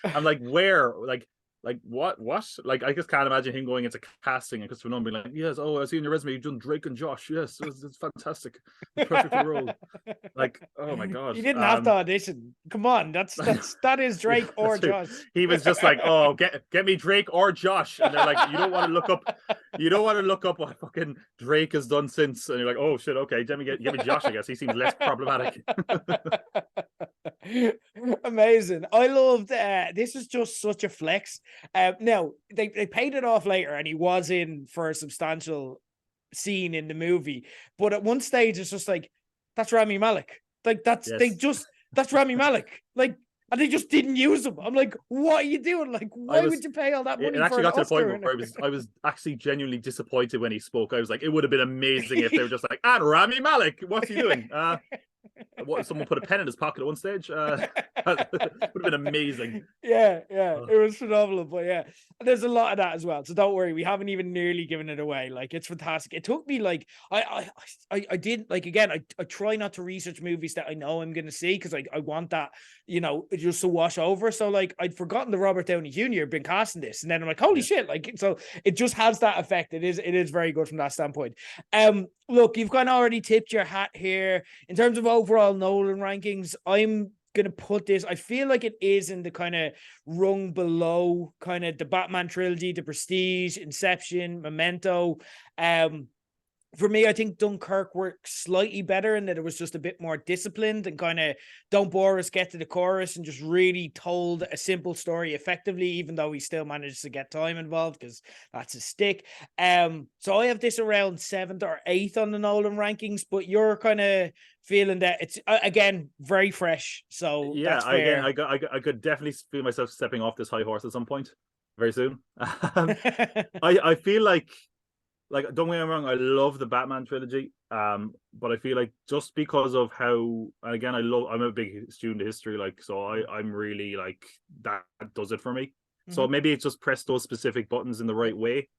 I'm like, where? Like what? Like, I just can't imagine him going into casting and Christopher Nolan being like, yes, oh, I see in your resume you've done Drake and Josh. Yes, it's fantastic. Perfect role. Like, oh my god. You didn't have to audition. Come on, that is Drake or Josh. He was just like, oh, get me Drake or Josh. And they're like, you don't want to look up what fucking Drake has done since. And you're like, oh shit, okay, get me Josh, I guess. He seems less problematic. Amazing. I loved this was just such a flex. Now they paid it off later and he was in for a substantial scene in the movie, but at one stage it's just like, that's Rami Malek. Like that's Yes. that's Rami Malek. Like, and they just didn't use him. I'm like, what are you doing? Like, why would you pay all that money It for actually an got to the point Oscar? where I was actually genuinely disappointed when he spoke. I was like, it would have been amazing if they were just like, and Rami Malek, what's he doing? What, someone put a pen in his pocket at one stage. Would have been amazing. Yeah, it was phenomenal. But yeah, there's a lot of that as well. So don't worry, we haven't even nearly given it away. Like, it's fantastic. It took me like I did, like, again, I try not to research movies that I know I'm gonna see because I want that, you know, just to wash over. So like I'd forgotten that Robert Downey Jr. had been casting this, and then I'm like, holy shit! Like, so it just has that effect. It is very good from that standpoint. Look, you've kind of already tipped your hat here in terms of overall Nolan rankings. I'm gonna put this, I feel like it is in the kind of rung below kind of the Batman trilogy, The Prestige, Inception, Memento. For me, I think Dunkirk worked slightly better in that it was just a bit more disciplined and kind of don't bore us, get to the chorus, and just really told a simple story effectively, even though he still managed to get time involved because that's a stick. So I have this around 7th or 8th on the Nolan rankings, but you're kind of feeling that it's again very fresh. So Yeah, that's fair. I could definitely feel myself stepping off this high horse at some point very soon. I feel like don't get me wrong, I love the Batman trilogy. But I feel like just because of how, and again, I'm a big student of history, like, so I'm really like, that does it for me. So maybe it's just press those specific buttons in the right way.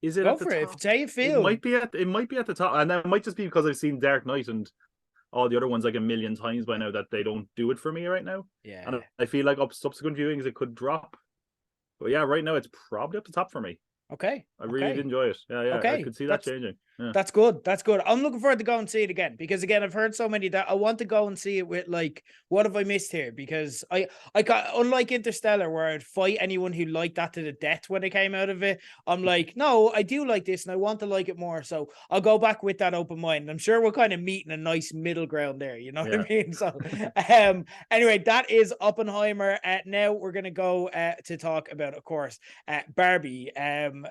Is it Go at the for it. top? If it's how you feel. It might be at the top, and that might just be because I've seen Dark Knight and all the other ones like a million times by now that they don't do it for me right now. Yeah. And I feel like up subsequent viewings it could drop. But yeah, right now it's probably up the top for me. Okay. I really did enjoy it. Yeah. Okay. I could see that changing. Yeah. That's good. That's good. I'm looking forward to go and see it again because again, I've heard so many that I want to go and see it with like, what have I missed here? Because I got, unlike Interstellar, where I'd fight anyone who liked that to the death when it came out of it. I'm like, no, I do like this and I want to like it more. So I'll go back with that open mind. I'm sure we'll kind of meet in a nice middle ground there. You know what I mean? So anyway, that is Oppenheimer. Now we're gonna go to talk about, of course, Barbie. And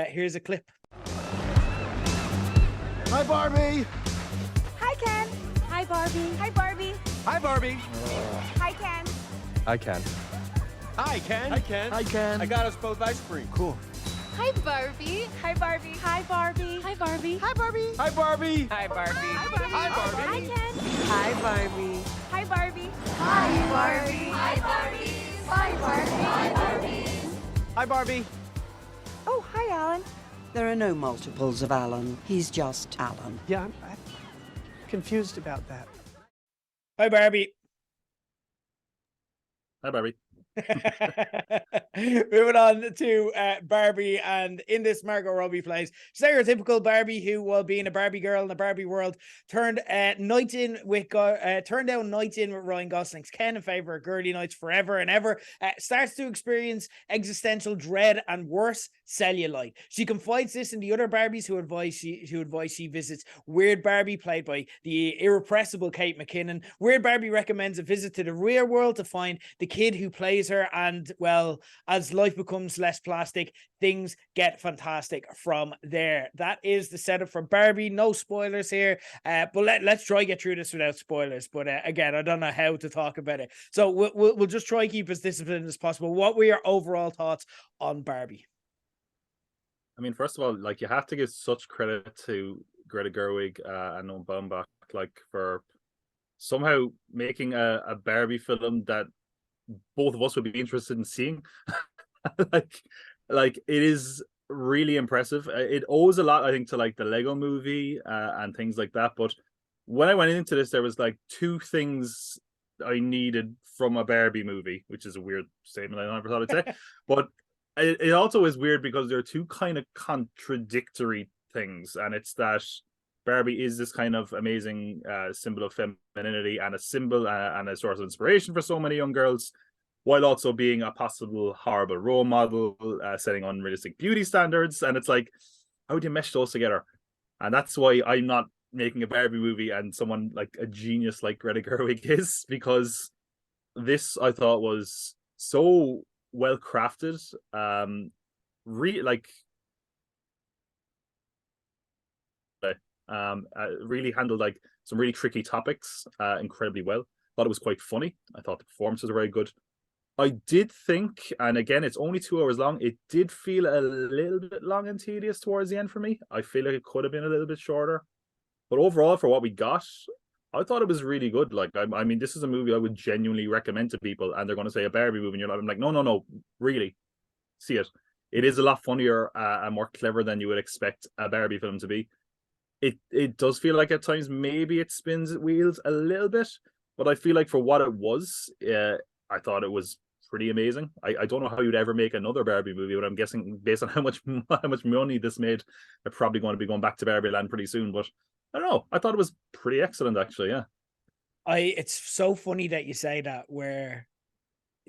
here's a clip. Hi, Barbie. Hi, Ken. Hi, Barbie. Hi, Barbie. Hi, Barbie. Hi, Ken. Hi, Ken. Hi, Ken. Hi, Ken. Hi, Ken. I got us both ice cream. Cool. Hi, Barbie. Hi, Barbie. Hi, Barbie. Hi, Barbie. Hi, Barbie. Hi, Barbie. Hi, Barbie. Hi, Barbie. Hi, Ken. Hi, Barbie. Hi, Barbie. Hi, Barbie. Hi, Barbie. Hi, Barbie. Hi, Barbie. Hi, Barbie. Oh, hi, Alan. There are no multiples of Alan. He's just Alan. Yeah, I'm confused about that. Hi, Barbie. Hi, Barbie. Moving on to Barbie, and in this, Margot Robbie plays stereotypical Barbie who, while being a Barbie girl in a Barbie world, turned down nights in with Ryan Gosling's Ken in favor of girly nights forever and ever. Starts to experience existential dread and worse, cellulite. She confides this in the other Barbies who advise she visits Weird Barbie, played by the irrepressible Kate McKinnon. Weird Barbie recommends a visit to the real world to find the kid who plays her, and well, as life becomes less plastic, things get fantastic from there. That is the setup for Barbie. No spoilers here, but let's try get through this without spoilers. But again, I don't know how to talk about it, so we'll just try keep as disciplined as possible. What were your overall thoughts on Barbie? I mean, first of all, like, you have to give such credit to Greta Gerwig and Noah Baumbach, like, for somehow making a Barbie film that both of us would be interested in seeing. like it is really impressive. It owes a lot, I think, to like the Lego movie and things like that. But when I went into this, there was like two things I needed from a Barbie movie, which is a weird statement I never thought I'd say. But it also is weird because there are two kind of contradictory things, and it's that Barbie is this kind of amazing symbol of femininity and a symbol and a source of inspiration for so many young girls, while also being a possible horrible role model, setting unrealistic beauty standards. And it's like, how do you mesh those together? And that's why I'm not making a Barbie movie and someone like a genius like Greta Gerwig is, because this I thought was so well crafted. Like really handled like some really tricky topics incredibly well. Thought it was quite funny. I thought the performances were very good. I did think, and again, it's only 2 hours long. It did feel a little bit long and tedious towards the end for me. I feel like it could have been a little bit shorter. But overall, for what we got, I thought it was really good. Like, I mean, this is a movie I would genuinely recommend to people, and they're going to say a Barbie movie, and I'm like, no, really, see it. It is a lot funnier and more clever than you would expect a Barbie film to be. It does feel like at times maybe it spins its wheels a little bit, but I feel like for what it was, I thought it was pretty amazing. I don't know how you'd ever make another Barbie movie, but I'm guessing based on how much money this made, they're probably going to be going back to Barbie Land pretty soon. But I don't know. I thought it was pretty excellent, actually. Yeah. It's so funny that you say that, where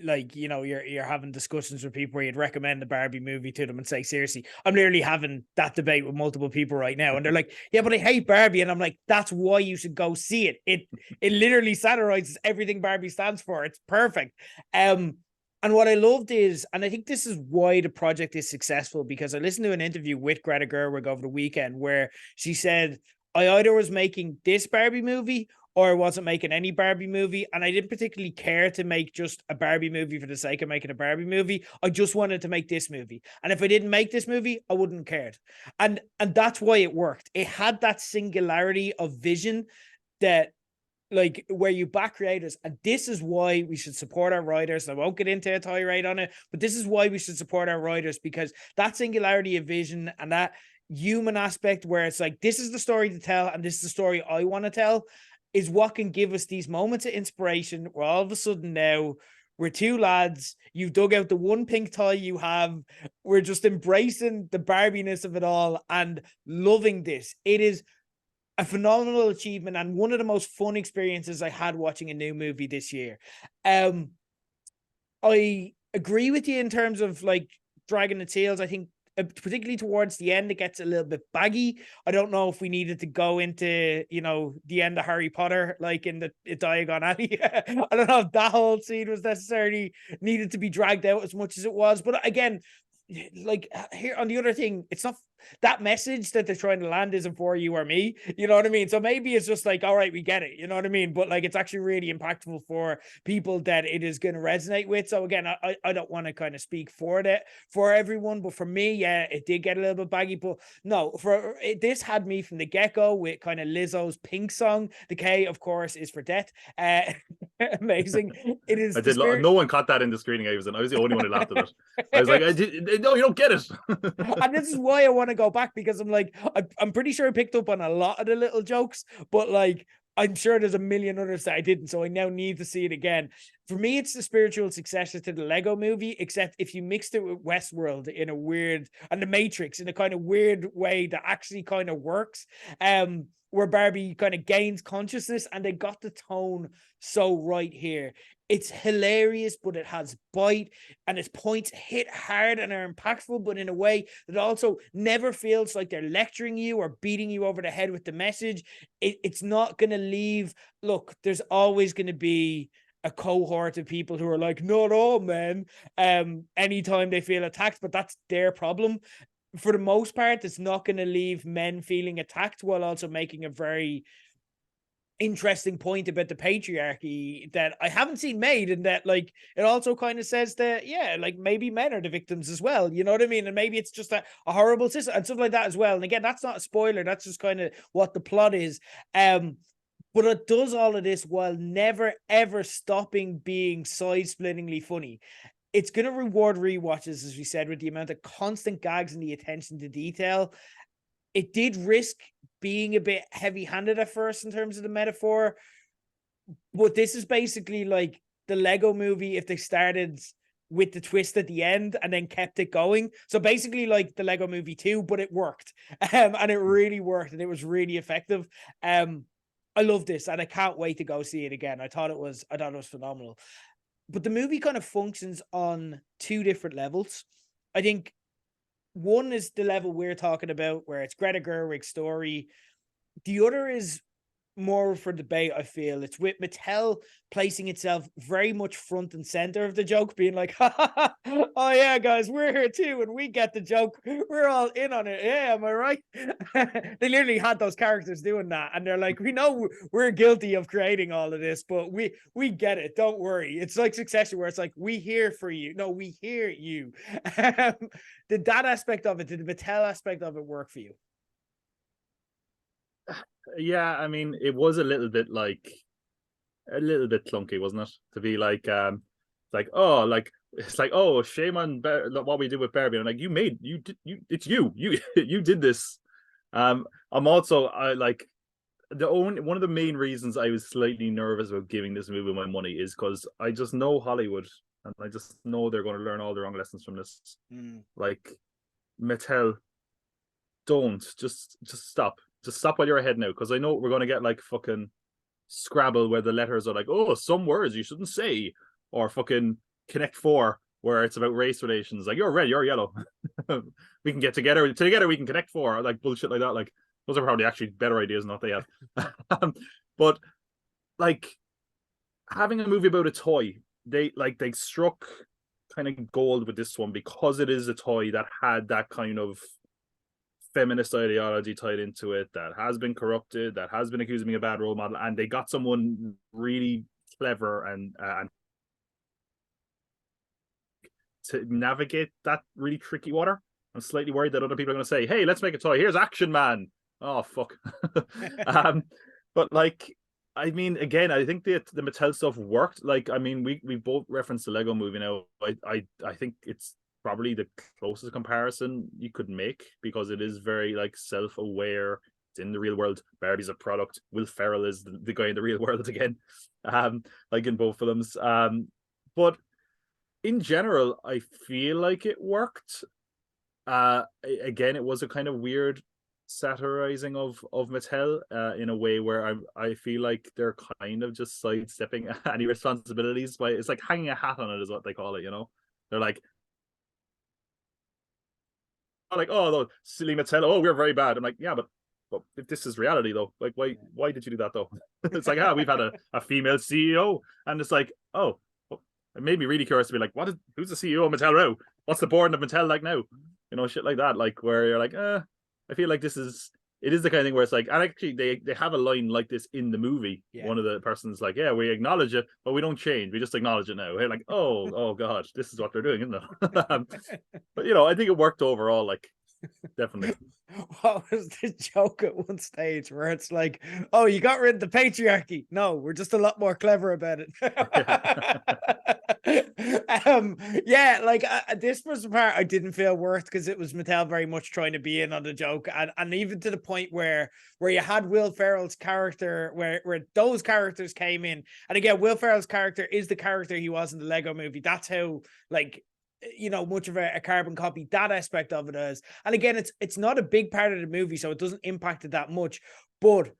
like, you know, you're having discussions with people where you'd recommend the Barbie movie to them and say, seriously, I'm literally having that debate with multiple people right now, and they're like, yeah, but I hate Barbie. And I'm like, that's why you should go see it. It literally satirizes everything Barbie stands for. It's perfect. And what I loved is, and I think this is why the project is successful, because I listened to an interview with Greta Gerwig over the weekend where she said, I either was making this Barbie movie or I wasn't making any Barbie movie. And I didn't particularly care to make just a Barbie movie for the sake of making a Barbie movie. I just wanted to make this movie. And if I didn't make this movie, I wouldn't have cared. And that's why it worked. It had that singularity of vision that, like, where you back creators, and this is why we should support our writers. I won't get into a tirade on it, but this is why we should support our writers, because that singularity of vision and that human aspect where it's like, this is the story to tell and this is the story I want to tell, is what can give us these moments of inspiration where all of a sudden now we're two lads, you've dug out the one pink tie you have, we're just embracing the Barbiness of it all and loving this. It is a phenomenal achievement and one of the most fun experiences I had watching a new movie this year. I agree with you in terms of like dragging its heels. I think particularly towards the end, it gets a little bit baggy. I don't know if we needed to go into, you know, the end of Harry Potter, like in the Diagon Alley. I don't know if that whole scene was necessarily needed to be dragged out as much as it was. But again, like here on the other thing, it's not that message that they're trying to land isn't for you or me, you know what I mean? So maybe it's just like, all right, we get it, you know what I mean? But like, it's actually really impactful for people that it is going to resonate with. So again, I don't want to kind of speak for that for everyone, but for me, yeah, it did get a little bit baggy. But no, this had me from the get-go with kind of Lizzo's Pink song. The K, of course, is for death. Amazing. It is. No one caught that in the screening I was in. I was the only one who laughed at it. I was like, no, you don't get it. And this is why I want to go back, because I'm like, I'm pretty sure I picked up on a lot of the little jokes, but like, I'm sure there's a million others that I didn't. So I now need to see it again. For me, it's the spiritual successor to the Lego movie, except if you mixed it with Westworld in a weird, and the Matrix in a kind of weird way that actually kind of works. Where Barbie kind of gains consciousness, and they got the tone so right here. It's hilarious, but it has bite, and its points hit hard and are impactful, but in a way that also never feels like they're lecturing you or beating you over the head with the message. It's not going to leave. Look, there's always going to be a cohort of people who are like, not all men, anytime they feel attacked, but that's their problem. For the most part, it's not going to leave men feeling attacked, while also making a very interesting point about the patriarchy that I haven't seen made, and that like it also kind of says that, yeah, like maybe men are the victims as well, you know what I mean? And maybe it's just a horrible system and stuff like that as well. And again, that's not a spoiler, that's just kind of what the plot is. But it does all of this while never ever stopping being side-splittingly funny. It's going to reward rewatches, as we said, with the amount of constant gags and the attention to detail. It did risk being a bit heavy-handed at first in terms of the metaphor, but this is basically like the Lego movie if they started with the twist at the end and then kept it going. So basically like the Lego movie 2, but it worked. And it really worked, and it was really effective. I love this, and I can't wait to go see it again. I thought it was phenomenal. But the movie kind of functions on two different levels. I think one is the level we're talking about, where it's Greta Gerwig's story. The other is more for debate, I feel. It's with Mattel placing itself very much front and center of the joke, being like, oh yeah, guys, we're here too, and we get the joke. We're all in on it. Yeah, am I right? They literally had those characters doing that, and they're like, we know we're guilty of creating all of this, but we get it. Don't worry. It's like Succession, where it's like, we here for you. No, we hear you. Did that aspect of it, did the Mattel aspect of it work for you? Yeah, I mean, it was a little bit clunky, wasn't it? To be like, like, oh, like it's like, oh, shame on what we did with Barbie. And like, it's you you did this. I'm also like one of the main reasons I was slightly nervous about giving this movie my money is because I just know Hollywood, and I just know they're going to learn all the wrong lessons from this. Like, Mattel, don't just stop. Just stop while you're ahead now, because I know we're going to get like fucking Scrabble where the letters are like, oh, some words you shouldn't say, or fucking Connect Four where it's about race relations. Like, you're red, you're yellow. We can get together. Together we can connect four. Like bullshit like that. Like, those are probably actually better ideas than what they have. But like, having a movie about a toy, they struck kind of gold with this one because it is a toy that had that kind of feminist ideology tied into it, that has been corrupted, that has been accused of being a bad role model, and they got someone really clever and to navigate that really tricky water. I'm slightly worried that other people are going to say, hey, let's make a toy, here's Action Man. Oh fuck. But like, I mean, again, I think the Mattel stuff worked. Like, I mean, we both referenced the Lego movie now. I think it's probably the closest comparison you could make, because it is very like self-aware. It's in the real world. Barbie's a product. Will Ferrell is the guy in the real world again, like in both films. But in general, I feel like it worked. Again, it was a kind of weird satirizing of Mattel in a way where I feel like they're kind of just sidestepping any responsibilities by, it's like hanging a hat on it is what they call it, you know. They're like, oh, those silly Mattel, oh, we're very bad. I'm like, yeah, but if this is reality though, like why did you do that though? It's like, we've had a female CEO, and it's like, oh, it made me really curious to be like, who's the CEO of Mattel now? What's the board of Mattel like now? You know, shit like that, like where you're like, I feel like it is the kind of thing where it's like, and actually they have a line like this in the movie. Yeah. One of the persons like, yeah, we acknowledge it, but we don't change. We just acknowledge it now. Hey, like, oh god, this is what they're doing, isn't it? But you know, I think it worked overall, like, definitely. What was the joke at one stage where it's like, oh, you got rid of the patriarchy? No, we're just a lot more clever about it. Yeah, like this was the part I didn't feel worth, because it was Mattel very much trying to be in on the joke, and even to the point where you had Will Ferrell's character, where those characters came in, and again, Will Ferrell's character is the character he was in the Lego movie. That's how, like, you know, much of a carbon copy that aspect of it is. And again, it's not a big part of the movie, so it doesn't impact it that much. But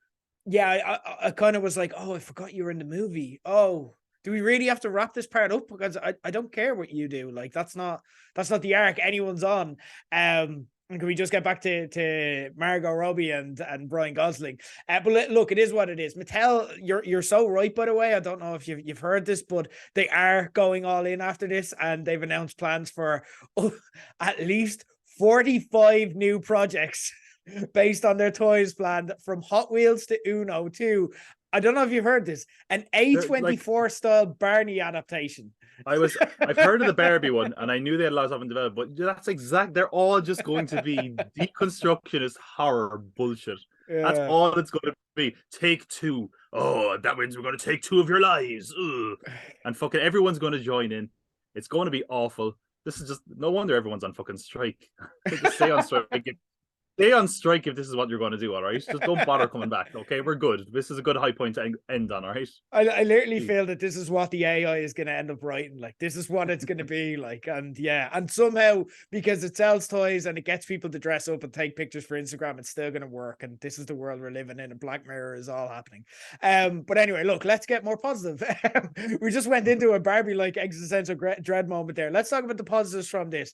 yeah, I kind of was like, oh, I forgot you were in the movie. Oh, do we really have to wrap this part up? Because I don't care what you do. Like, that's not the arc anyone's on. And can we just get back to Margot Robbie and Ryan Gosling? But look, it is what it is. Mattel, you're so right, by the way. I don't know if you've heard this, but they are going all in after this, and they've announced plans for at least 45 new projects based on their toys planned, from Hot Wheels to Uno to, I don't know if you've heard this, an A24 style Barney adaptation. I've heard of the Barbie one, and I knew they had a lot of in development, but that's they're all just going to be deconstructionist horror bullshit. Yeah. That's all it's going to be. Take two. Oh, that means we're going to take two of your lives. Ugh. And fucking everyone's going to join in. It's going to be awful. This is just, no wonder everyone's on fucking strike. Just stay on strike. Stay on strike if this is what you're going to do, all right? Just don't bother coming back, okay? We're good. This is a good high point to end on, all right? I literally feel that this is what the AI is going to end up writing. Like, this is what it's going to be like. And yeah, and somehow, because it sells toys and it gets people to dress up and take pictures for Instagram, it's still going to work. And this is the world we're living in, and Black Mirror is all happening. But anyway, look, let's get more positive. We just went into a Barbie-like existential dread moment there. Let's talk about the positives from this.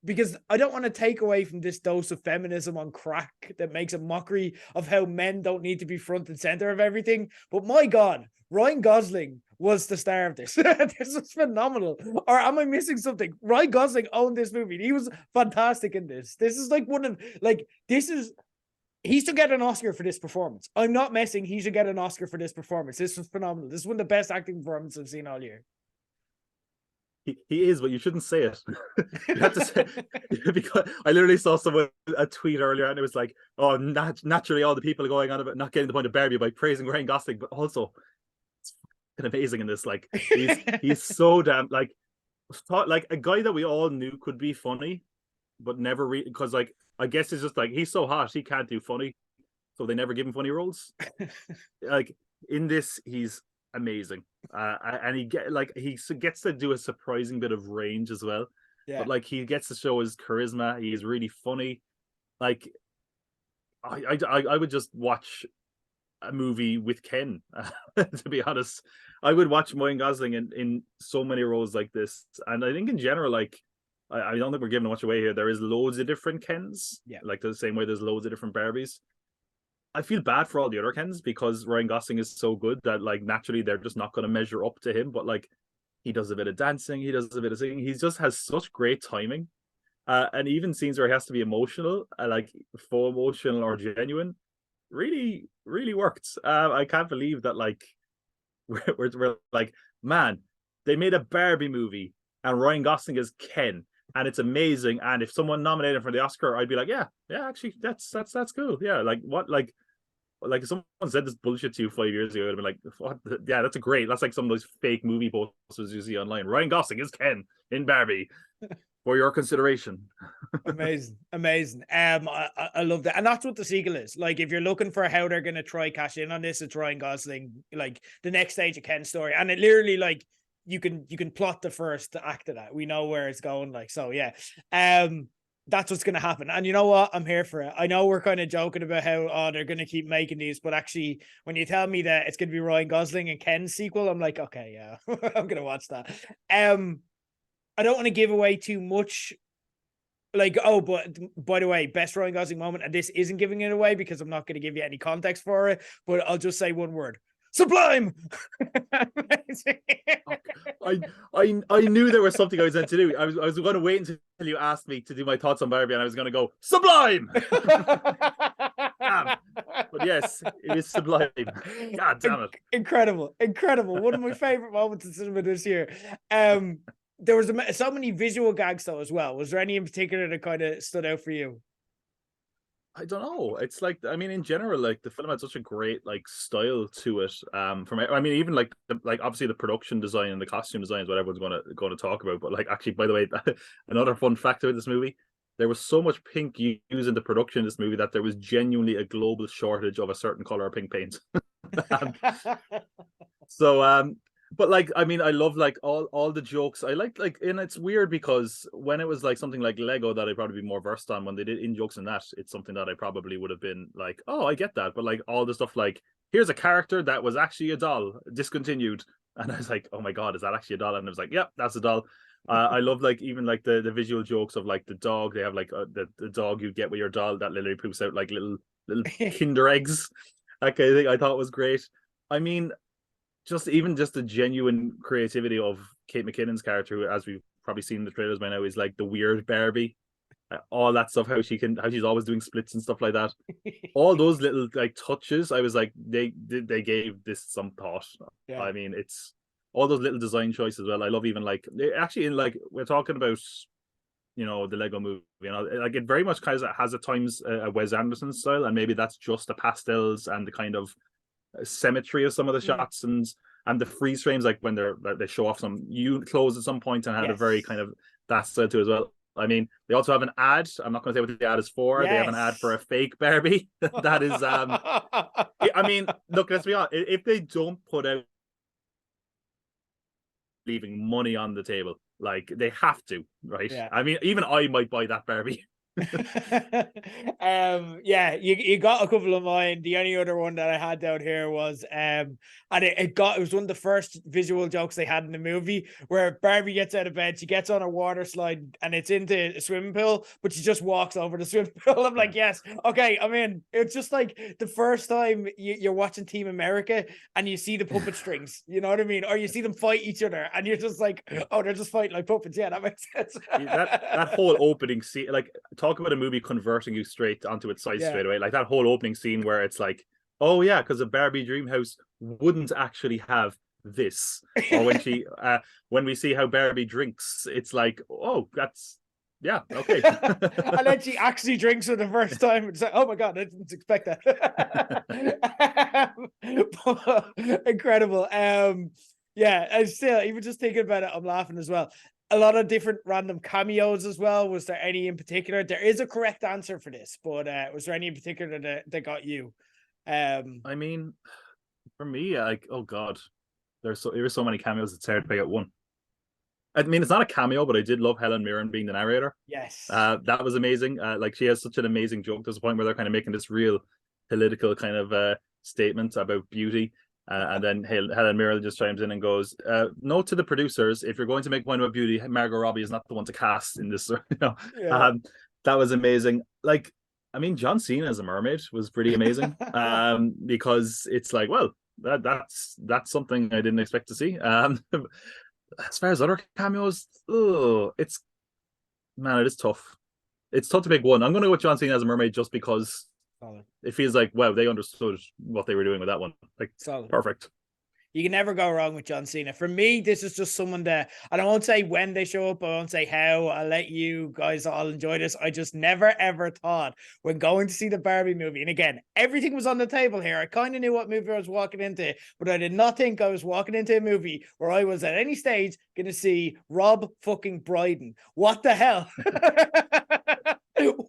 because I don't want to take away from this dose of feminism on crack that makes a mockery of how men don't need to be front and center of everything. But my God, Ryan Gosling was the star of this. This was phenomenal. Or am I missing something? Ryan Gosling owned this movie. He was fantastic in this. This is like he should get an Oscar for this performance. I'm not messing. He should get an Oscar for this performance. This was phenomenal. This is one of the best acting performances I've seen all year. He is, but you shouldn't say it. You have to say because I literally saw someone a tweet earlier, and it was like, "Oh, naturally, all the people are going on about not getting the point of Barbie by praising Ryan Gosling, but also it's amazing in this. Like, he's so damn like a guy that we all knew could be funny, but never because like I guess it's just like he's so hot he can't do funny, so they never give him funny roles. Like in this, he's amazing, and he gets to do a surprising bit of range as well. Yeah. But like he gets to show his charisma. He's really funny. Like I would just watch a movie with Ken. To be honest, I would watch Ryan Gosling in so many roles like this. And I think in general, like I don't think we're giving much away here. There is loads of different Kens. Yeah, like the same way there's loads of different Barbies. I feel bad for all the other Kens because Ryan Gosling is so good that like naturally they're just not going to measure up to him. But like he does a bit of dancing, he does a bit of singing. He just has such great timing, and even scenes where he has to be emotional, like full emotional or genuine, really, really worked. I can't believe that like we're like, man, they made a Barbie movie and Ryan Gosling is Ken. And it's amazing. And if someone nominated him for the Oscar, I'd be like, yeah, actually, that's cool. Yeah, like what, like if someone said this bullshit to you 5 years ago, I'd be like, what? Yeah, that's that's like some of those fake movie posters you see online. Ryan Gosling is Ken in Barbie for your consideration. Amazing. I love that, and that's what the sequel is. Like, if you're looking for how they're gonna try cash in on this, it's Ryan Gosling, like the next stage of Ken's story, and it literally like. You can plot the first act of that. We know where it's going. Like, so yeah. That's what's gonna happen. And you know what? I'm here for it. I know we're kind of joking about how they're gonna keep making these, but actually when you tell me that it's gonna be Ryan Gosling and Ken's sequel, I'm like, okay, yeah, I'm gonna watch that. I don't want to give away too much. Like, but by the way, best Ryan Gosling moment, and this isn't giving it away because I'm not going to give you any context for it, but I'll just say one word. Sublime. I knew there was something I was meant to do. I was going to wait until you asked me to do my thoughts on Barbie, and I was going to go Sublime. Damn. But yes, it is Sublime. God damn it! Incredible. One of my favorite moments in cinema this year. There was so many visual gags though as well. Was there any in particular that kind of stood out for you? I don't know. It's like, I mean, in general, like the film had such a great like style to it. Even like obviously the production design and the costume design is what everyone's going to talk about. But like, actually, by the way, another fun fact about this movie: there was so much pink used in the production of this movie that there was genuinely a global shortage of a certain color of pink paint. But like, I mean, I love like all the jokes. I like, and it's weird because when it was like something like Lego that I'd probably be more versed on, when they did in jokes in that, it's something that I probably would have been like, oh, I get that. But like all the stuff like, here's a character that was actually a doll, discontinued. And I was like, oh my God, is that actually a doll? And I was like, yep, that's a doll. I love like even like the visual jokes of like the dog. They have like the dog you get with your doll that literally poops out like little Kinder eggs. That kind of thing I thought was great. I mean, just the genuine creativity of Kate McKinnon's character, who, as we've probably seen in the trailers by now, is like the weird Barbie. All that stuff, how she's always doing splits and stuff like that. All those little like touches, I was like, they gave this some thought. Yeah. I mean, it's all those little design choices as well. I love even like actually in like we're talking about, you know, the Lego movie, you know, like it very much kind of has at times a Wes Anderson style, and maybe that's just the pastels and the kind of symmetry of some of the shots and the freeze frames, like when they show off some clothes at some point, and had a very kind of that style too as well. I mean, they also have an ad. I'm not going to say what the ad is for. Yes. They have an ad for a fake Barbie. That is, I mean, look, let's be honest. If they don't put out leaving money on the table, like they have to, right? Yeah. I mean, even I might buy that Barbie. Yeah, you got a couple of mine. The only other one that I had down here was and it was one of the first visual jokes they had in the movie where Barbie gets out of bed, she gets on a water slide and it's into a swimming pool, but she just walks over the swimming pool. I'm like, yes, okay, I'm in. It's just like the first time you're watching Team America and you see the puppet strings, you know what I mean? Or you see them fight each other and you're just like, oh, they're just fighting like puppets. Yeah, that makes sense. that whole opening scene, like, talk about a movie converting you straight onto its side straight away. Like that whole opening scene where it's like, oh yeah, because a Barbie dream house wouldn't actually have this. Or when we see how Barbie drinks, it's like, oh, that's yeah, okay. And then she actually drinks for the first time. It's like, oh my god, I didn't expect that. Incredible. Yeah, and still, even just thinking about it, I'm laughing as well. A lot of different random cameos as well. Was there any in particular? There is a correct answer for this, but was there any in particular that got you? I mean, for me, like, oh god, there were so many cameos. It's hard to pick out one. I mean, it's not a cameo, but I did love Helen Mirren being the narrator. Yes, that was amazing. Like, she has such an amazing joke. There's a point where they're kind of making this real political kind of statement about beauty. And then Helen Mirren just chimes in and goes, note to the producers, if you're going to make a point about beauty, Margot Robbie is not the one to cast in this. That was amazing. Like, I mean, John Cena as a mermaid was pretty amazing. Because it's like, well, that's something I didn't expect to see. As far as other cameos, it is tough. It's tough to pick one. I'm going to go with John Cena as a mermaid just because it feels like, wow, they understood what they were doing with that one. Like, perfect. You can never go wrong with John Cena. For me, this is just someone that, and I won't say when they show up, I won't say how, I'll let you guys all enjoy this. I just never, ever thought when going to see the Barbie movie, and again, everything was on the table here. I kind of knew what movie I was walking into, but I did not think I was walking into a movie where I was at any stage going to see Rob fucking Brydon. What the hell?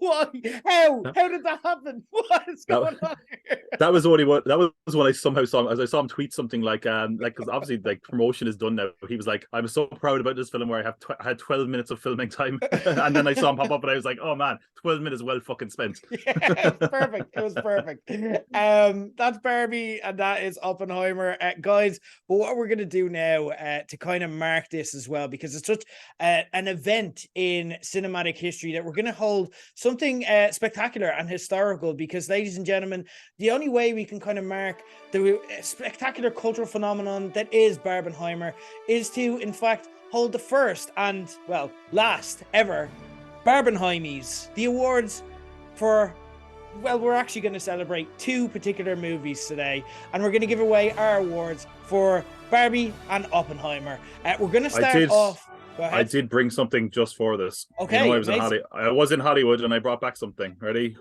Why? How did that happen? What is going on here? That was when I somehow saw him, as I saw him tweet something like because obviously, like, promotion is done now. He was like, I'm so proud about this film where I had 12 minutes of filming time. And then I saw him pop up and I was like, oh man, 12 minutes well fucking spent. Yeah, it was perfect. It was perfect. That's Barbie and that is Oppenheimer, guys. But what we're gonna do now to kind of mark this as well, because it's such an event in cinematic history, that we're gonna hold something spectacular and historical, because, ladies and gentlemen, the only way we can kind of mark the spectacular cultural phenomenon that is Barbenheimer is to, in fact, hold the first and, well, last ever Barbenheimies, the awards for, well, we're actually going to celebrate two particular movies today, and we're going to give away our awards for Barbie and Oppenheimer. We're going to start off. I did bring something just for this. Okay, you know, I was in Hollywood and I brought back something. Ready?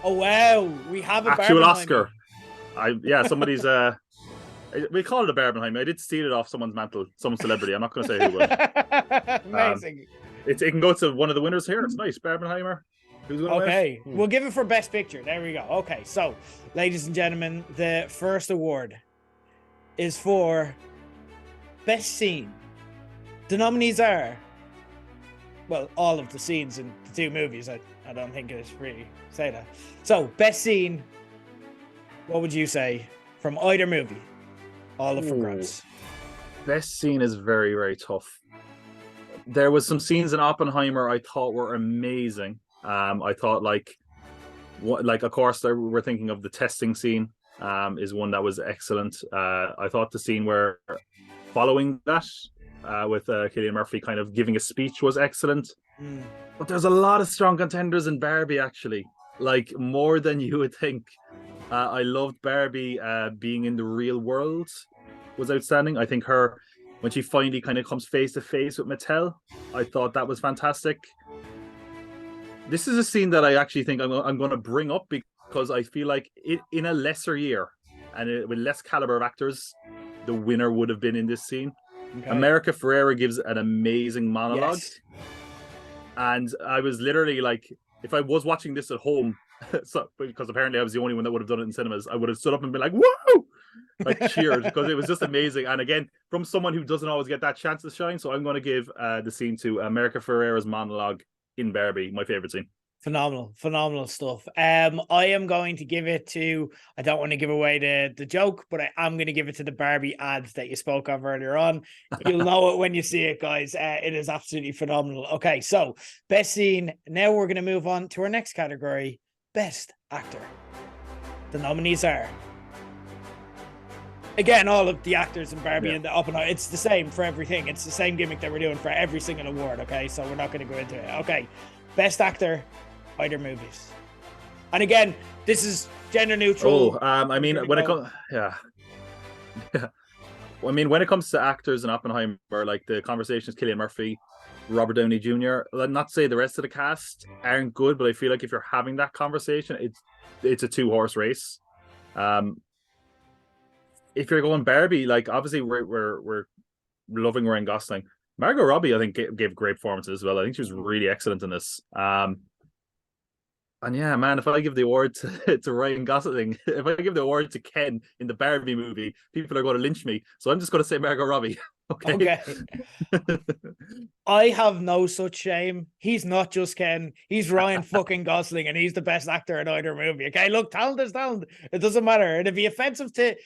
Oh wow, we have a actual Oscar. Somebody's we call it a Barbenheimer. I did steal it off someone's mantle, some celebrity. I'm not going to say who it was. Amazing. It can go to one of the winners here. It's nice, Barbenheimer. Who's going to win? We'll give it for Best Picture. There we go. Okay, so, ladies and gentlemen, the first award is for Best Scene. The nominees are, well, all of the scenes in the two movies. I don't think it's really say that. So, best scene, what would you say from either movie? All of for grabs. Best scene is very, very tough. There was some scenes in Oppenheimer I thought were amazing. I thought, like, of course, we're thinking of the testing scene. Is one that was excellent. I thought the scene where following that, with Cillian Murphy kind of giving a speech was excellent. But there's a lot of strong contenders in Barbie, actually, like, more than you would think. I loved Barbie being in the real world was outstanding. I think when she finally kind of comes face to face with Mattel, I thought that was fantastic. This is a scene that I actually think I'm going to bring up because I feel like in a lesser year and with less caliber of actors, the winner would have been in this scene. Okay. America Ferrera gives an amazing monologue. Yes. And I was literally like, if I was watching this at home, because apparently I was the only one that would have done it in cinemas, I would have stood up and been like, whoa! Like, cheered, because it was just amazing. And again, from someone who doesn't always get that chance to shine, so I'm going to give the scene to America Ferrera's monologue in Barbie, my favorite scene. Phenomenal stuff. I am going to give it to, I don't want to give away the joke, but I am going to give it to the Barbie ads that you spoke of earlier on. You'll know it when you see it, guys. It is absolutely phenomenal. Okay, so best scene. Now we're going to move on to our next category, best actor. The nominees are, again, all of the actors in Barbie and the Oppenheimer. It's the same for everything. It's the same gimmick that we're doing for every single award. Okay, so we're not going to go into it. Okay, best actor, either movies. And again, this is gender neutral. I mean, when it comes, yeah. I mean, when it comes to actors in Oppenheimer, like the conversations, Cillian Murphy, Robert Downey Jr. Not to say the rest of the cast aren't good, but I feel like if you're having that conversation, it's a 2-horse race. If you're going Barbie, like obviously we're loving Ryan Gosling. Margot Robbie, I think, gave great performances as well. I think she was really excellent in this. And yeah, man, if I give the award to Ryan Gosling, if I give the award to Ken in the Barbie movie, people are going to lynch me. So I'm just going to say Margot Robbie. Okay. I have no such shame. He's not just Ken. He's Ryan fucking Gosling, and he's the best actor in either movie. Okay, look, talent is talent. It doesn't matter. It'd be offensive to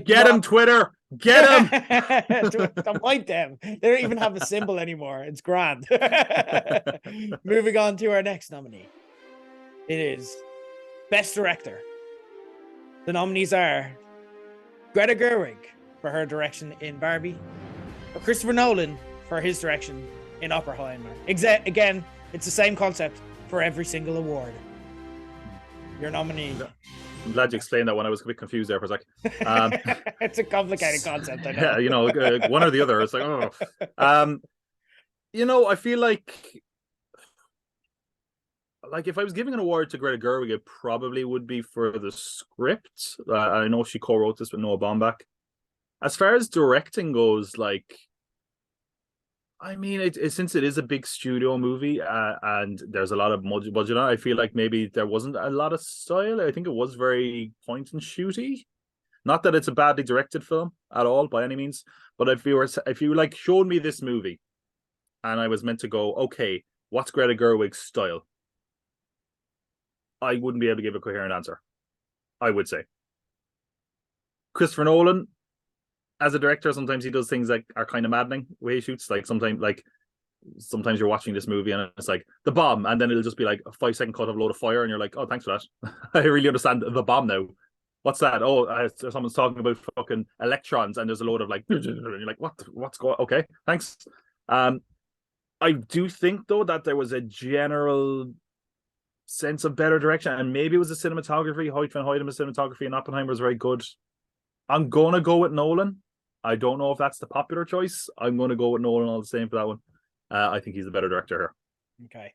get him, Twitter. Get him. Don't point them. They don't even have a symbol anymore. It's grand. Moving on to our next nominee. It is Best Director. The nominees are Greta Gerwig for her direction in Barbie, or Christopher Nolan for his direction in Oppenheimer. Again, it's the same concept for every single award. Your nominee. I'm glad you explained that one. I was a bit confused there for a sec. It's a complicated concept, I know. Yeah, one or the other. It's like, oh. I feel like if I was giving an award to Greta Gerwig, it probably would be for the script. I know she co-wrote this with Noah Baumbach. As far as directing goes, I mean, since it is a big studio movie and there's a lot of budget on it, I feel like maybe there wasn't a lot of style. I think it was very point and shooty. Not that it's a badly directed film at all by any means, but if you showed me this movie and I was meant to go, okay, what's Greta Gerwig's style? I wouldn't be able to give a coherent answer, I would say. Christopher Nolan, as a director, sometimes he does things that are kind of maddening the way he shoots. Sometimes you're watching this movie and it's like the bomb, and then it'll just be like a 5-second cut of a load of fire, and you're like, oh, thanks for that. I really understand the bomb now. What's that? Oh, someone's talking about fucking electrons, and there's a load of and you're like, what's going? Okay, thanks. I do think though that there was a general sense of better direction, and maybe it was the cinematography. Hoyt van Hoytema's cinematography in Oppenheimer was very good. I'm gonna go with Nolan. I don't know if that's the popular choice. I'm gonna go with Nolan all the same for that one. I think he's the better director here. Okay.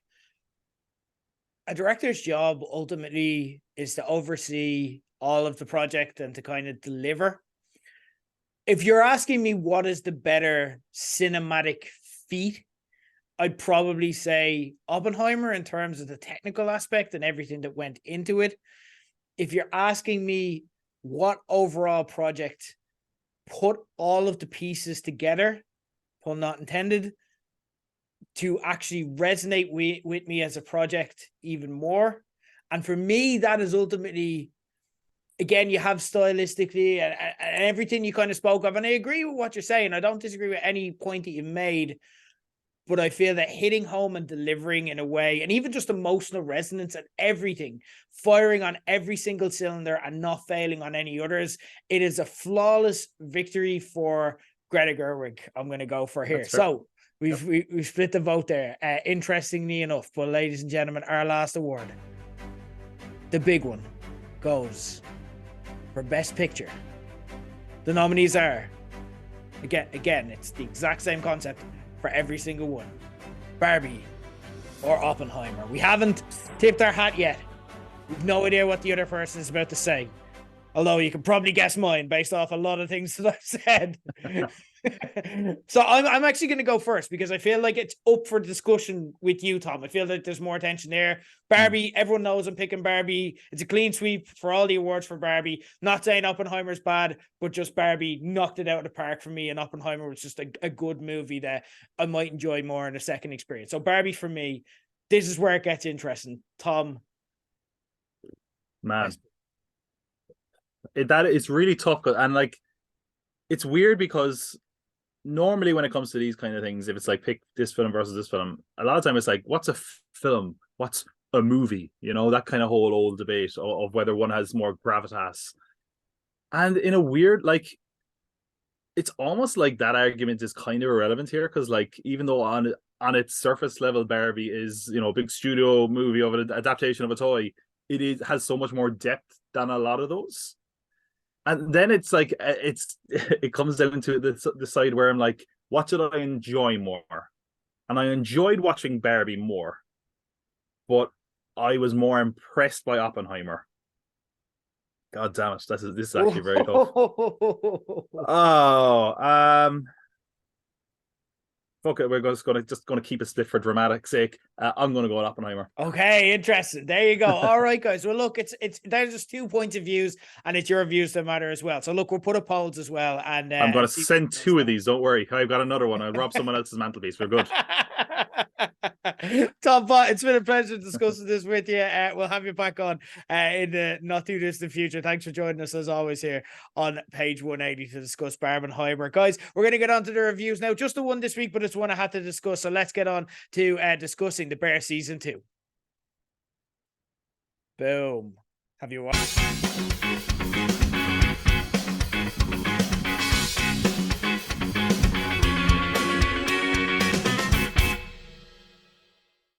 A director's job ultimately is to oversee all of the project and to kind of deliver. If you're asking me what is the better cinematic feat, I'd probably say Oppenheimer in terms of the technical aspect and everything that went into it. If you're asking me what overall project put all of the pieces together, pun not intended, to actually resonate with me as a project even more. And for me, that is ultimately, again, you have stylistically and everything you kind of spoke of. And I agree with what you're saying. I don't disagree with any point that you made. But I feel that hitting home and delivering in a way, and even just emotional resonance and everything, firing on every single cylinder and not failing on any others, it is a flawless victory for Greta Gerwig. I'm going to go for here. So we've split the vote there. Interestingly enough, but ladies and gentlemen, our last award, the big one, goes for Best Picture. The nominees are, again, it's the exact same concept for every single one. Barbie or Oppenheimer. We haven't tipped our hat yet. We've no idea what the other person is about to say. Although you can probably guess mine based off a lot of things that I've said. So I'm actually going to go first because I feel like it's up for discussion with you, Tom. I feel like there's more attention there. Barbie, everyone knows I'm picking Barbie. It's a clean sweep for all the awards for Barbie. Not saying Oppenheimer's bad, but just Barbie knocked it out of the park for me, and Oppenheimer was just a good movie that I might enjoy more in a second experience. So Barbie for me, this is where it gets interesting. Tom, Man, that is really tough, and like it's weird because normally when it comes to these kind of things, if it's like pick this film versus this film, a lot of time it's like, what's a film? What's a movie? You know, that kind of whole old debate of whether one has more gravitas. And in a weird, like, it's almost like that argument is kind of irrelevant here, because like even though on its surface level Barbie is, you know, a big studio movie of an adaptation of a toy, has so much more depth than a lot of those. And then it's like it comes down to the side where I'm like, what did I enjoy more? And I enjoyed watching Barbie more, but I was more impressed by Oppenheimer. God damn it, this is actually very tough. Oh, fuck it, we're just gonna keep it stiff for dramatic sake. I'm gonna go with Oppenheimer. Okay, interesting. There you go. All right, guys. Well, look, it's there's just 2 points of views, and it's your views that matter as well. So look, we'll put up polls as well, and I'm gonna send 2 of these. Don't worry, I've got another one. I'll rob someone else's mantelpiece. We're good. Tom Pott, it's been a pleasure discussing this with you. We'll have you back on in the not too distant future. Thanks for joining us as always here on page 180 to discuss Barbenheimer. Guys, we're going to get on to the reviews now. Just the one this week, but it's one I had to discuss. So let's get on to discussing The Bear Season 2. Boom. Have you watched?